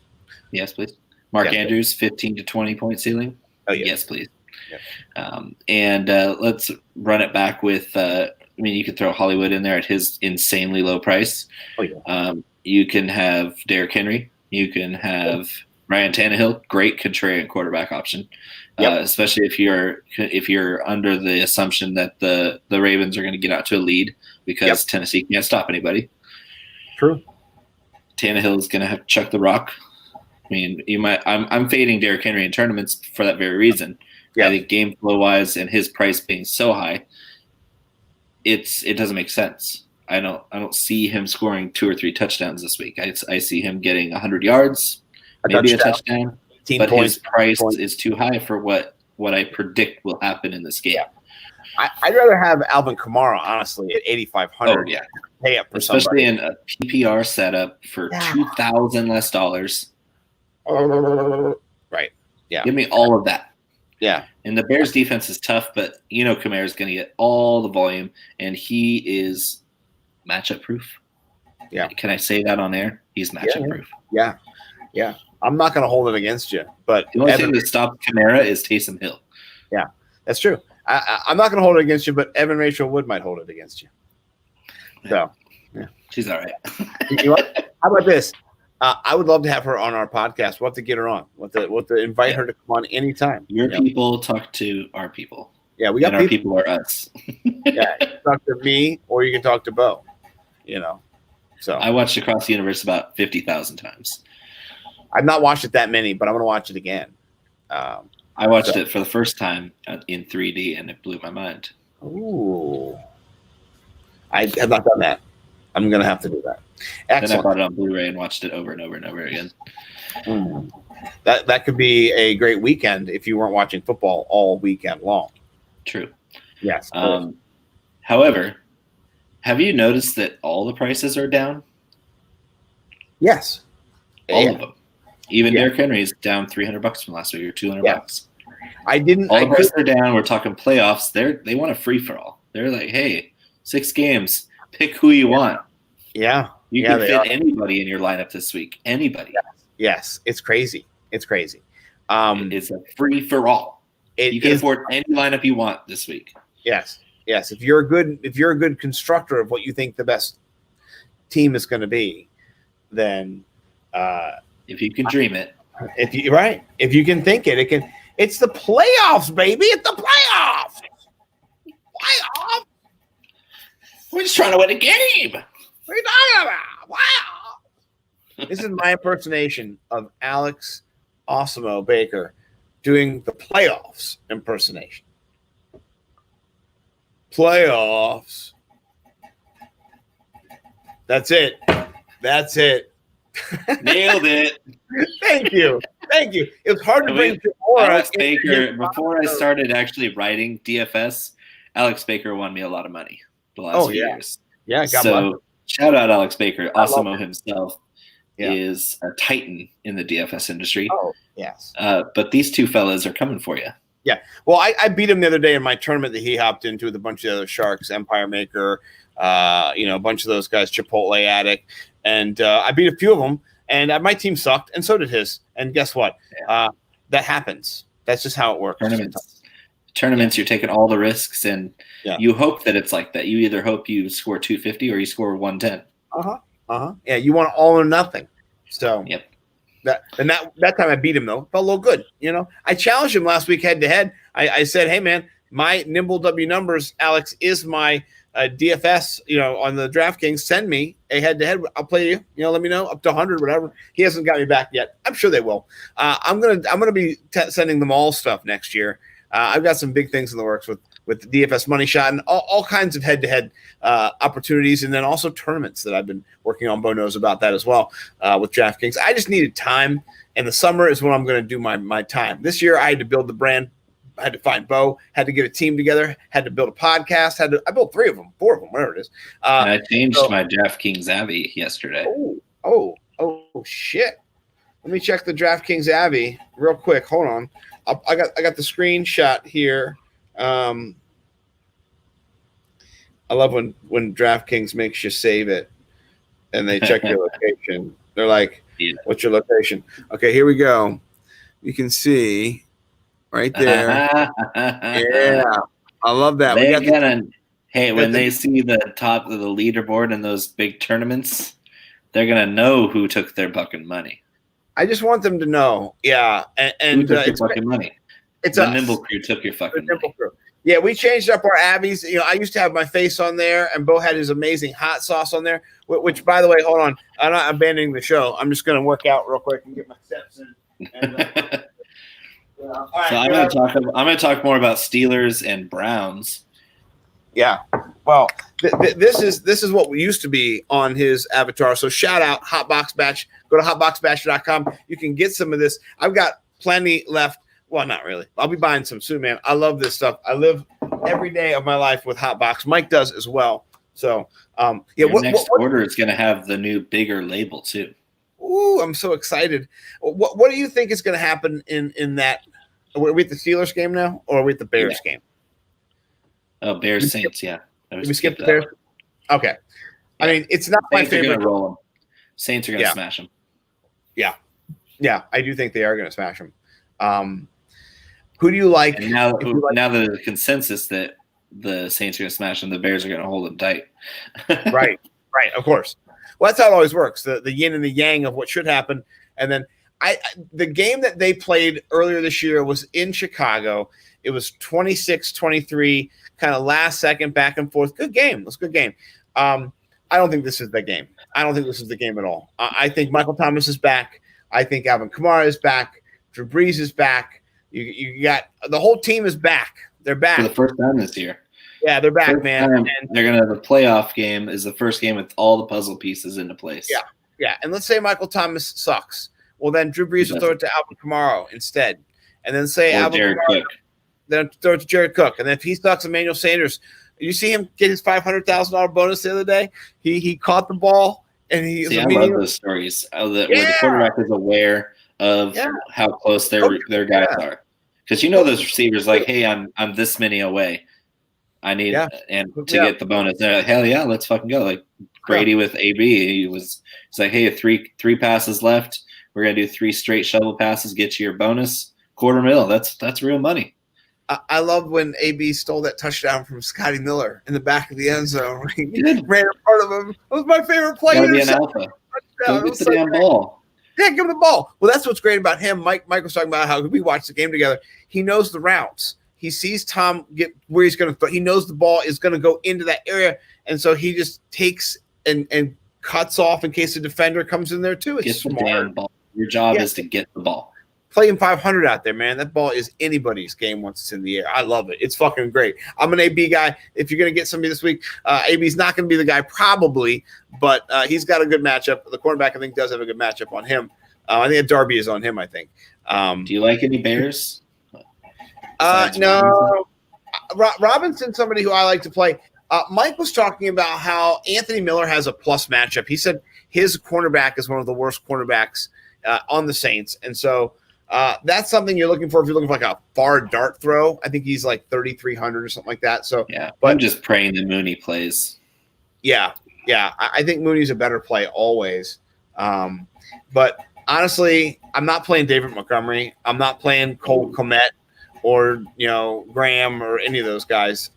Yes, please. Mark Andrews, 15 to 20-point ceiling. Oh, yes. Yes, please. Yep. And let's run it back with. You could throw Hollywood in there at his insanely low price. Oh yeah. You can have Derrick Henry. You can have Ryan Tannehill. Great contrarian quarterback option. Yep. Especially if you're under the assumption that the Ravens are going to get out to a lead because Tennessee can't stop anybody. True. Tannehill is going to have to chuck the rock. I'm fading Derrick Henry in tournaments for that very reason. Yeah. I think game flow wise and his price being so high, it doesn't make sense. I don't see him scoring 2 or 3 touchdowns this week. I see him getting 100 yards, maybe a touchdown. But his price is too high for what I predict will happen in this game. Yeah. I'd rather have Alvin Kamara, honestly, at 8,500. Oh, yeah. Pay up for especially somebody. In a PPR setup for $2,000 less dollars. Right. Yeah. Give me all of that. Yeah. And the Bears defense is tough, but Kamara is going to get all the volume, and he is matchup proof. Yeah. Can I say that on air? He's matchup proof. Yeah. Yeah. I'm not going to hold it against you, but the only thing that stops Kamara is Taysom Hill. Yeah, that's true. I'm not going to hold it against you, but Evan Rachel Wood might hold it against you. So, yeah, she's all right. You know what? How about this? I would love to have her on our podcast. We'll have to get her on. We'll have to invite her to come on anytime. Your people talk to our people. Yeah, we got our people are us. Yeah, you can talk to me, or you can talk to Bo. So I watched Across the Universe about 50,000 times. I've not watched it that many, but I'm going to watch it again. I watched it for the first time in 3D, and it blew my mind. Ooh. I have not done that. I'm going to have to do that. Excellent. Then I bought it on Blu-ray and watched it over and over and over again. That could be a great weekend if you weren't watching football all weekend long. True. Yes. However, have you noticed that all the prices are down? Yes. All of them. Even Derrick Henry is down $300 from last week, or $200. I didn't. All the prices are down. We're talking playoffs. They want a free for all. They're like, hey, 6 games. Pick who you want. Yeah. You can fit anybody in your lineup this week. Anybody. Yes. It's crazy. It's crazy. It's a free for all. You can afford any lineup you want this week. Yes. Yes. If you're a good constructor of what you think the best team is going to be, then if you can dream it. If you can think it, it's the playoffs, baby. It's the playoffs. Playoffs. We're just trying to win a game. What are you talking about? Wow. This is my impersonation of Alex Osimo Baker doing the playoffs impersonation. Playoffs. That's it. Nailed it. Thank you. It was hard to bring Alex Baker. Before I started actually writing DFS, Alex Baker won me a lot of money the last few years. Yeah, so shout out Alex Baker. Osimo himself is a titan in the DFS industry. Oh, yes. But these two fellas are coming for you. Yeah. Well, I beat him the other day in my tournament that he hopped into with a bunch of the other Sharks, Empire Maker, a bunch of those guys, Chipotle Addict. And I beat a few of them, and my team sucked, and so did his. And guess what? That happens. That's just how it works. Tournaments, you're taking all the risks, and you hope that it's like that. You either hope you score 250 or you score 110. Yeah, you want all or nothing. So that time I beat him though. Felt a little good. I challenged him last week head to head. I said, hey man, my Nimble W numbers, Alex, is my DFS, on the DraftKings. Send me a head-to-head. I'll play you. Let me know up to 100, whatever. He hasn't got me back yet. I'm sure they will. I'm gonna be sending them all stuff next year. I've got some big things in the works with the DFS Money Shot and all kinds of head-to-head opportunities, and then also tournaments that I've been working on. Bo knows about that as well with DraftKings. I just needed time, and the summer is when I'm going to do my time. This year, I had to build the brand. I had to find Bo, had to get a team together, had to build a podcast, I built 4 of them, whatever it is. And I changed my DraftKings Avi yesterday. Oh, shit. Let me check the DraftKings Avi real quick. Hold on. I got the screenshot here. I love when DraftKings makes you save it and they check your location. They're like, what's your location? Okay, here we go. You can see right there. Yeah, I love that. When they see the top of the leaderboard in those big tournaments, they're gonna know who took their fucking money. I just want them to know, yeah. And who took your fucking money? It's the us. Nimble Crew took your fucking money. Crew. Yeah, we changed up our Abbeys. I used to have my face on there, and Bo had his amazing hot sauce on there. Which, by the way, hold on, I'm not abandoning the show. I'm just going to work out real quick and get my steps in. And, all right, so I'm going to talk more about Steelers and Browns. Yeah, well, this is what we used to be on his avatar. So shout out Hotbox Batch. Go to hotboxbatch.com. You can get some of this. I've got plenty left. Well, not really. I'll be buying some soon, man. I love this stuff. I live every day of my life with Hotbox. Mike does as well. So, yeah. Your next order is going to have the new bigger label too. Ooh, I'm so excited. What do you think is going to happen in that? Are we at the Steelers game now, or are we at the Bears game? Oh, Bears Saints, yeah. We skipped the Bears. Okay. I mean, it's not my favorite. Saints are going to roll them. Saints are going to smash them. Yeah, I do think they are going to smash them. Who do you like? And now the consensus that the Saints are going to smash them, the Bears are going to hold them tight. Right, of course. Well, that's how it always works, the yin and the yang of what should happen. And then the game that they played earlier this year was in Chicago. It was 26-23, kind of last second, back and forth. Good game. It was a good game. I don't think this is the game. I don't think this is the game at all. I think Michael Thomas is back. I think Alvin Kamara is back. Drew Brees is back. You got the whole team is back. They're back for the first time this year. Yeah, they're back, man. And they're gonna have a playoff game. Is the first game with all the puzzle pieces into place. Yeah. And let's say Michael Thomas sucks. Well, then Drew Brees will throw it to Alvin Kamara instead, and then say Alvin Kamara. Then throw it to Jared Cook, and then if he sucks, Emmanuel Sanders. You see him get his $500,000 bonus the other day. He caught the ball and he. I love those stories where the quarterback is aware of how close their guys are, because those receivers like, hey, I'm this many away. I need to get the bonus. They're like, hell yeah, let's fucking go. Like Brady with AB, he's like, hey, three passes left. We're gonna do 3 straight shovel passes, get you your bonus $250,000. That's real money. I love when AB stole that touchdown from Scotty Miller in the back of the end zone. He ran in front of him. It was my favorite play. Gotta be an alpha. Go get the damn ball. Yeah, give him the ball. Well, that's what's great about him. Mike was talking about how we watched the game together. He knows the routes. He sees Tom get where he's going to throw. He knows the ball is going to go into that area, and so he just takes and cuts off in case the defender comes in there too. It's smart. The damn ball. Your job is to get the ball. Playing 500 out there, man. That ball is anybody's game once it's in the air. I love it. It's fucking great. I'm an AB guy. If you're going to get somebody this week, AB's not going to be the guy probably, but he's got a good matchup. The quarterback, I think, does have a good matchup on him. I think Darby is on him, I think. Do you like any Bears? No. Robinson's somebody who I like to play. Mike was talking about how Anthony Miller has a plus matchup. He said his cornerback is one of the worst cornerbacks on the Saints. And so that's something you're looking for if you're looking for like a far dart throw. I think he's like 3,300 or something like that. So but I'm just praying that Mooney plays. Yeah. I think Mooney's a better play always. But honestly, I'm not playing David Montgomery. I'm not playing Cole Kmet or Graham or any of those guys.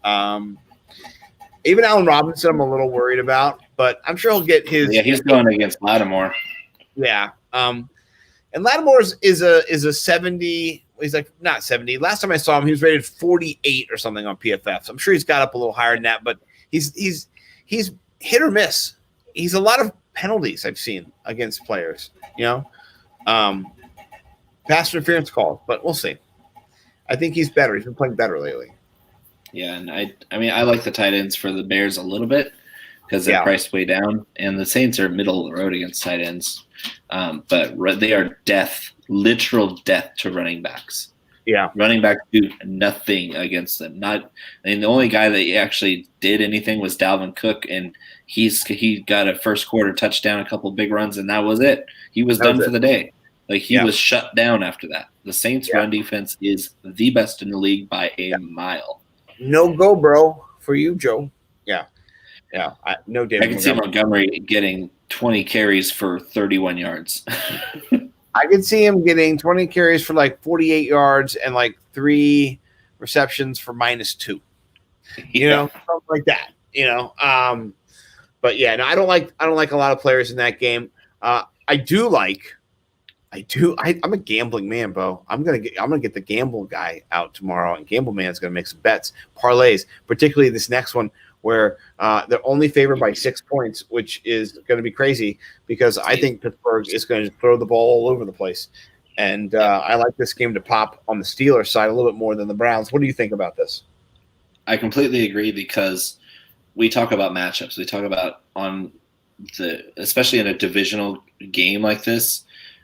Even Allen Robinson, I'm a little worried about, but I'm sure he'll get his. Yeah, he's going against Lattimore. Yeah. And Lattimore is a 70. He's like not 70. Last time I saw him, he was rated 48 or something on PFF. So I'm sure he's got up a little higher than that, but he's hit or miss. He's a lot of penalties I've seen against players. Pass interference calls, but we'll see. I think he's better. He's been playing better lately. Yeah, and I like the tight ends for the Bears a little bit because they're priced way down, and the Saints are middle of the road against tight ends. But they are literal death to running backs. Yeah, running backs do nothing against them. The only guy that actually did anything was Dalvin Cook, and he got a first quarter touchdown, a couple big runs, and that was it. He was done for the day. Like he was shut down after that. The Saints' run defense is the best in the league by a mile. No go, bro, for you, Joe. Yeah. No David. I can see Montgomery getting 20 carries for 31 yards. I could see him getting 20 carries for like 48 yards and like 3 receptions for -2. You know, something like that. You know, but yeah, no, I don't like a lot of players in that game. I'm a gambling man, Bo. I'm gonna get the gamble guy out tomorrow, and Gamble Man's gonna make some bets, parlays, particularly this next one where they're only favored by 6 points, which is going to be crazy because I think Pittsburgh is going to throw the ball all over the place, and I like this game to pop on the Steelers side a little bit more than the Browns. What do you think about this? I completely agree because we talk about matchups. We talk about especially in a divisional game like this.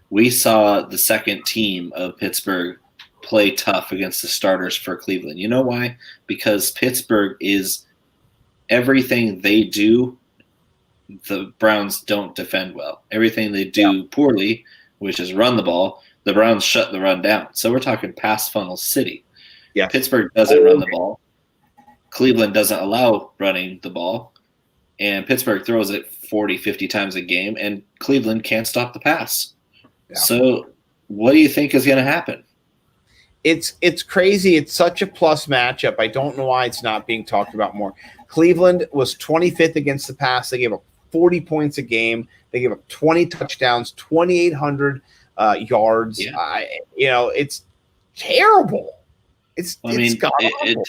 We saw the second team of Pittsburgh play tough against the starters for Cleveland. You know why? Because Pittsburgh is everything they do, the Browns don't defend well. Everything they do poorly, which is run the ball, the Browns shut the run down. So we're talking pass funnel city. Yeah. Pittsburgh doesn't run the ball. Cleveland doesn't allow running the ball. And Pittsburgh throws it 40, 50 times a game, and Cleveland can't stop the pass. Yeah. So what do you think is going to happen? It's crazy. It's such a plus matchup. I don't know why it's not being talked about more. Cleveland was 25th against the pass. They gave up 40 points a game. They gave up 20 touchdowns, 2,800 yards. Yeah. It's terrible. It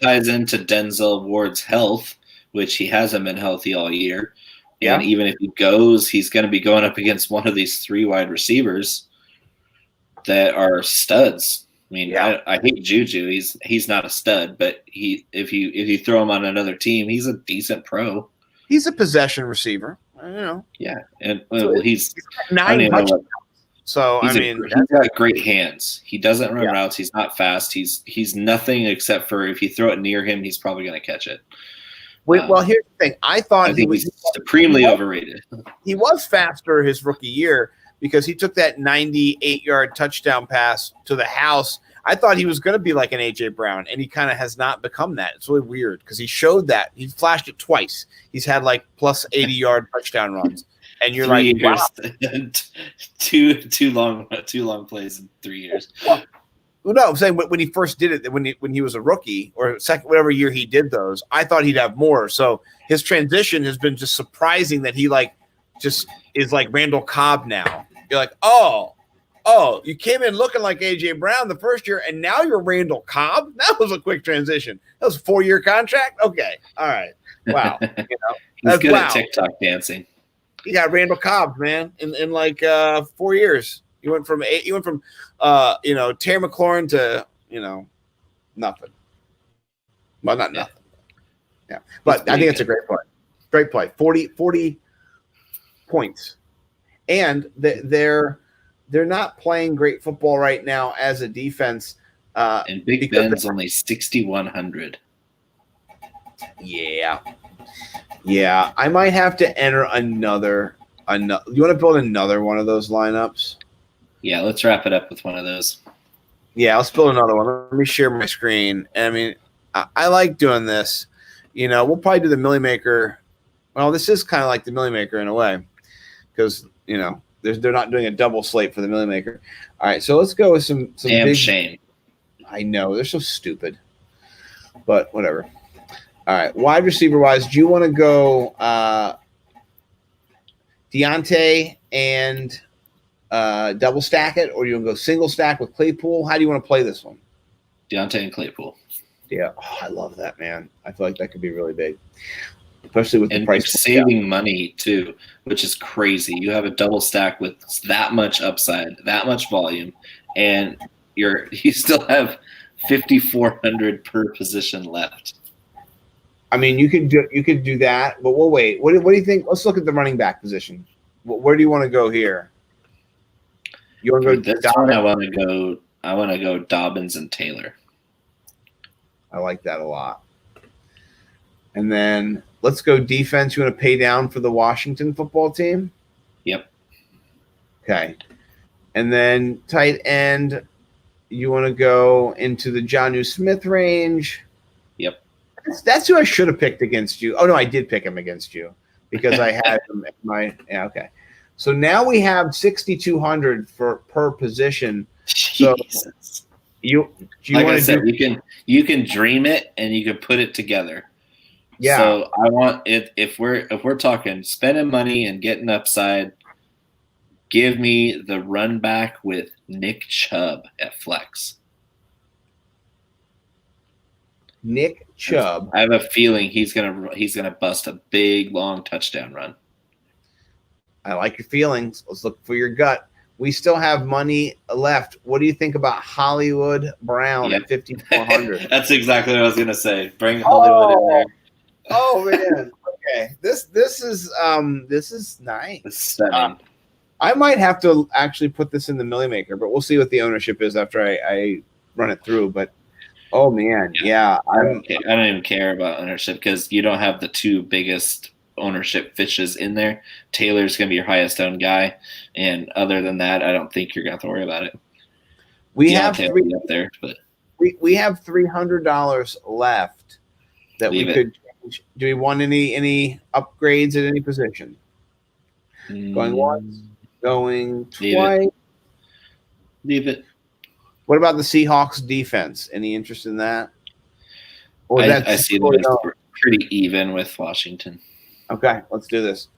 ties into Denzel Ward's health, which he hasn't been healthy all year. Yeah. And even if he goes, he's going to be going up against one of these 3 wide receivers that are studs. I mean, I hate Juju. He's not a stud, but if you throw him on another team, he's a decent pro. He's a possession receiver. Yeah, and he's got 9 touchdowns. So he's got great hands. He doesn't run routes. He's not fast. He's nothing except for if you throw it near him, he's probably going to catch it. Well, here's the thing. I think he's supremely overrated. He was faster his rookie year because he took that 98-yard touchdown pass to the house. I thought he was going to be like an A.J. Brown, and he kind of has not become that. It's really weird because he showed that. He flashed it twice. He's had like plus 80-yard touchdown runs. And you're 3 like, wow. two long plays in 3 years. Well, no, I'm saying when he first did it, when he was a rookie or second, whatever year he did those, I thought he'd have more. So his transition has been just surprising that he just is like Randall Cobb now. You're like, oh, you came in looking like A.J. Brown the first year, and now you're Randall Cobb? That was a quick transition. That was a 4-year contract? Okay. All right. Wow. He's good at TikTok dancing. You got Randall Cobb, man, in like 4 years. You went from Terry McLaurin to nothing. Well, not nothing. Yeah, but I think it's a great play. Great play. 40 points, and they're not playing great football right now as a defense. And Big Ben's only 6,100. Yeah. I might have to enter another. You want to build another one of those lineups? Yeah, let's wrap it up with one of those. Yeah, let's build another one. Let me share my screen. I mean, I like doing this. We'll probably do the Millie Maker. Well, this is kind of like the Millie Maker in a way because, they're not doing a double slate for the Millie Maker. All right, so let's go with some damn shame. I know. They're so stupid. But whatever. All right, wide receiver-wise, do you want to go Deontay and double stack it, or do you want to go single stack with Claypool? How do you want to play this one? Deontay and Claypool. Yeah, I love that, man. I feel like that could be really big, especially with the price. Saving money too, which is crazy. You have a double stack with that much upside, that much volume, and you still have 5,400 per position left. I mean, you could do that, but we'll wait. What do you think? Let's look at the running back position. Where do you want to go here? You want to go this one? I want to go Dobbins and Taylor. I like that a lot. And then let's go defense. You want to pay down for the Washington football team? Yep. Okay. And then tight end, you want to go into the Jonnu Smith range? Yep. That's who I should have picked against you. Oh, no, I did pick him against you because I had him at my – yeah, okay. So now we have 6,200 per position. So Jesus. do you Like want I to said, do? you can dream it and you can put it together. Yeah. So I want it if we're talking spending money and getting upside, give me the run back with Nick Chubb at flex. Nick Chubb. I have a feeling he's gonna bust a big long touchdown run. I like your feelings. Let's look for your gut. We still have money left. What do you think about Hollywood Brown at 5,400? That's exactly what I was gonna say. Bring Hollywood in there. Oh man. Okay. This is nice. It's stunning. I might have to actually put this in the Millie Maker, but we'll see what the ownership is after I run it through. But oh man, yeah. I don't even care about ownership because you don't have the two biggest ownership fishes in there. Taylor's gonna be your highest owned guy, and other than that, I don't think you're gonna have to worry about it. We have three up there, but we have $300 left that we could change. Do we want any upgrades at any position? Going once, going twice. Leave it. What about the Seahawks defense? Any interest in that? Or I see them as pretty even with Washington. Okay, let's do this.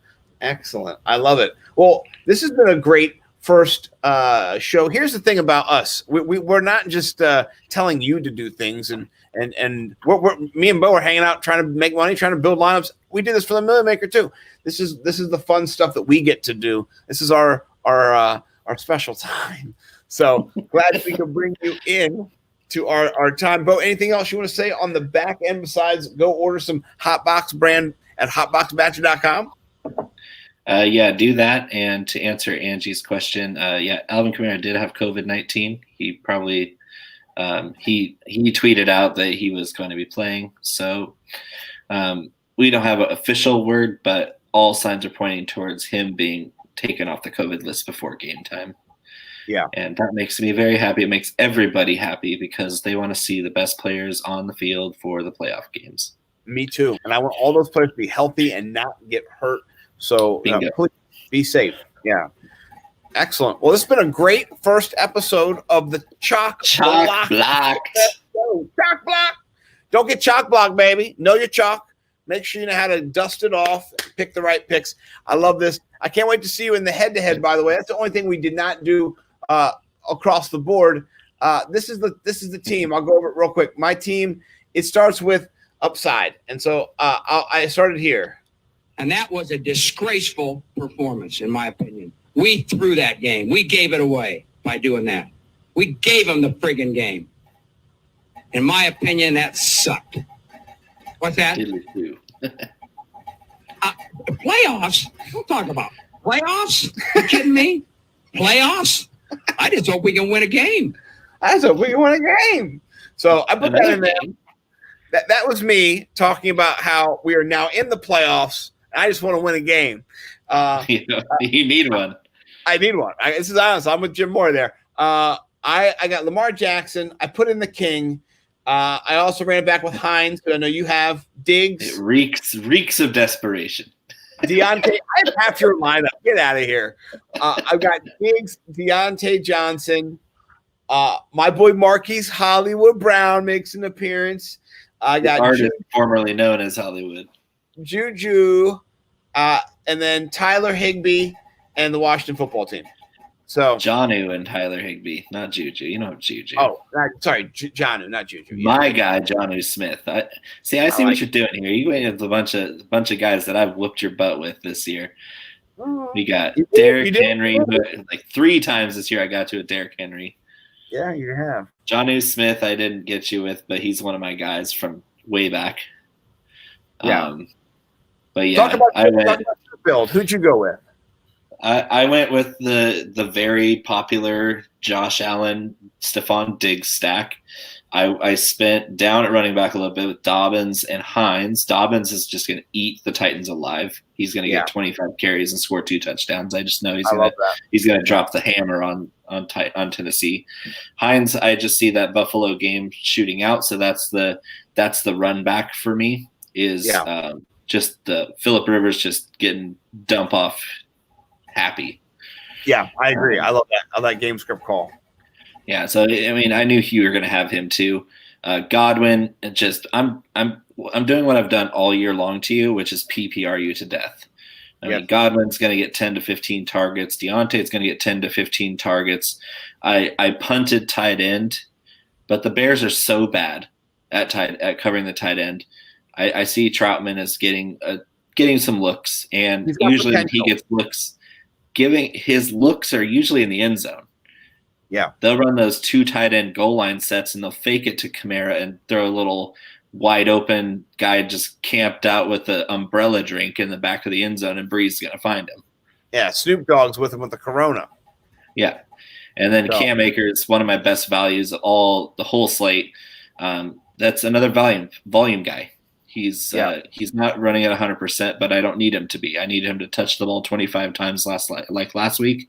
Excellent. I love it. Well, this has been a great first show. Here's the thing about us. We're not just telling you to do things, and we're me and Bo are hanging out trying to make money, trying to build lineups. We do this for the Millie Maker too. This is the fun stuff that we get to do. This is our special time. So glad we could bring you in to our time. Bo, anything else you want to say on the back end besides go order some Hotbox brand at hotboxbadger.com? Yeah, do that. And to answer Angie's question, Alvin Kamara did have COVID-19. He probably he tweeted out that he was going to be playing. So we don't have an official word, but all signs are pointing towards him being taken off the COVID list before game time. Yeah. And that makes me very happy. It makes everybody happy because they want to see the best players on the field for the playoff games. Me too. And I want all those players to be healthy and not get hurt. So please be safe. Yeah. Excellent. Well, this has been a great first episode of the Chalk Block. Chalk Block. Don't get chalk blocked, baby. Know your chalk. Make sure you know how to dust it off, pick the right picks. I love this. I can't wait to see you in the head-to-head, by the way. That's the only thing we did not do across the board. This is the team. I'll go over it real quick. My team, it starts with upside. And so I started here. And that was a disgraceful performance, in my opinion. We threw that game. We gave it away by doing that. We gave them the friggin' game. In my opinion, that sucked. What's that? The playoffs? Don't talk about playoffs. You kidding me? Playoffs? I just hope we can win a game. I just hope we can win a game. So I put that in there. That was me talking about how we are now in the playoffs. I just want to win a game. You need one. I need one. This is honest. I'm with Jim Moore there. I got Lamar Jackson. I put in the King. I also ran it back with Hines, but I know you have Diggs. It reeks of desperation. Deontay, I have half your lineup. Get out of here. I've got Diggs, Deontay Johnson. My boy Marquise Hollywood Brown makes an appearance. I got artist formerly known as Hollywood. Juju, and then Tyler Higbee and the Washington football team. So Jonnu and Tyler Higbee, not Juju. You know Juju. Oh, sorry, Jonnu, not Juju. Yeah. My guy, Jonnu Smith. I see what you're doing here. You went with a bunch of guys that I've whooped your butt with this year. We got Derrick Henry, like 3 times this year. I got you with Derrick Henry. Yeah, you have. Jonnu Smith, I didn't get you with, but he's one of my guys from way back. Yeah. But yeah, talk about your build. Who'd you go with? I went with the very popular Josh Allen, Stephon Diggs stack. I spent down at running back a little bit with Dobbins and Hines. Dobbins is just going to eat the Titans alive. He's going to get 25 carries and score 2 touchdowns. I just know he's going to drop the hammer on Tennessee. Hines, I just see that Buffalo game shooting out, so that's the run back for me. Is just the Phillip Rivers just getting dump off happy. Yeah, I agree. I love that. I like game script call. Yeah, so I mean, I knew you were going to have him too. Godwin, I'm doing what I've done all year long to you, which is PPR you to death. I mean, Godwin's going to get 10 to 15 targets. Deontay's going to get 10 to 15 targets. I punted tight end, but the Bears are so bad at covering the tight end. I see Troutman as getting some looks, and usually when he gets looks, his looks are usually in the end zone. Yeah, they'll run those 2 tight end goal line sets, and they'll fake it to Kamara and throw a little wide open guy just camped out with an umbrella drink in the back of the end zone, and Bree's going to find him. Yeah, Snoop Dogg's with him with the Corona. Yeah, and then Cam Akers, one of my best values, the whole slate. That's another volume guy. He's not running at 100%, but I don't need him to be. I need him to touch the ball 25 times last week,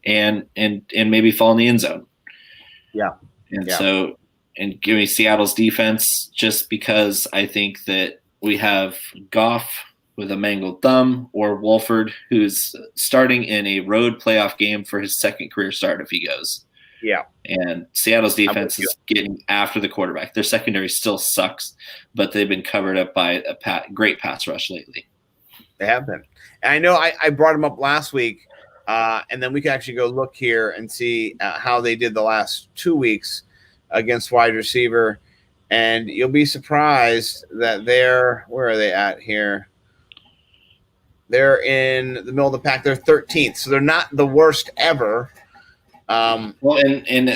and maybe fall in the end zone. Yeah, So give me Seattle's defense, just because I think that we have Goff with a mangled thumb, or Wolford, who's starting in a road playoff game for his second career start if he goes. Yeah. And Seattle's defense is getting after the quarterback. Their secondary still sucks, but they've been covered up by a great pass rush lately. They have been. And I know I brought them up last week, and then we can actually go look here and see how they did the last 2 weeks against wide receiver. And you'll be surprised that where are they at here? They're in the middle of the pack. They're 13th, so they're not the worst ever. Well, and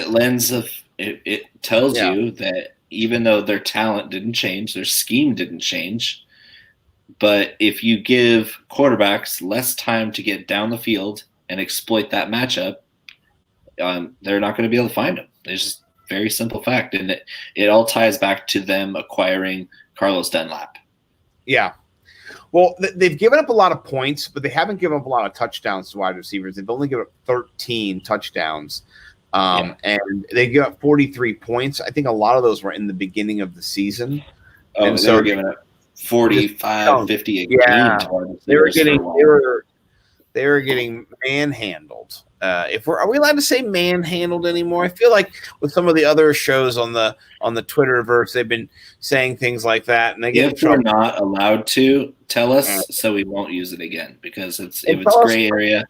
it tells you that even though their talent didn't change, their scheme didn't change, but if you give quarterbacks less time to get down the field and exploit that matchup, they're not going to be able to find them. It's just a very simple fact, and it all ties back to them acquiring Carlos Dunlap. Yeah. Well, they've given up a lot of points, but they haven't given up a lot of touchdowns to wide receivers. They've only given up 13 touchdowns, and they give up 43 points. I think a lot of those were in the beginning of the season. Oh, and so they were giving up 45, 50 a game. They were getting manhandled. Are we allowed to say manhandled anymore? I feel like with some of the other shows on the Twitterverse, they've been saying things like that, and they get if we're not allowed to, tell us so we won't use it again, because if it's gray area,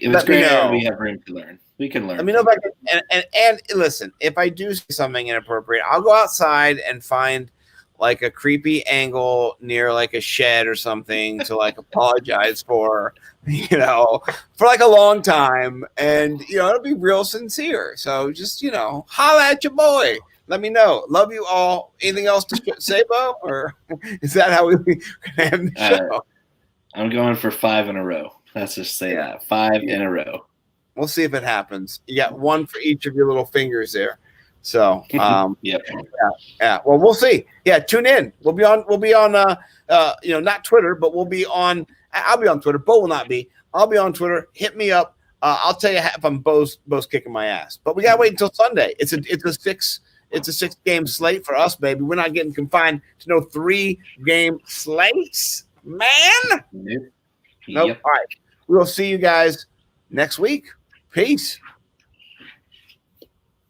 we have room to learn. We can learn. Let me know if I can. And listen, if I do say something inappropriate, I'll go outside and find like a creepy angle near like a shed or something to like apologize for, for like a long time. And, it'll be real sincere. So just, holla at your boy. Let me know. Love you all. Anything else to say, Bo? Or is that how we can end the show? I'm going for 5 in a row. Let's just say that. 5 in a row. We'll see if it happens. You got one for each of your little fingers there. So, Well, we'll see. Yeah, tune in. We'll be on. Not Twitter, but we'll be on. I'll be on Twitter. Bo will not be. I'll be on Twitter. Hit me up. I'll tell you if I'm both kicking my ass. But we gotta wait until Sunday. It's a 6-game slate for us, baby. We're not getting confined to no 3-game slates, man. Nope. Nope. All right. We'll see you guys next week. Peace.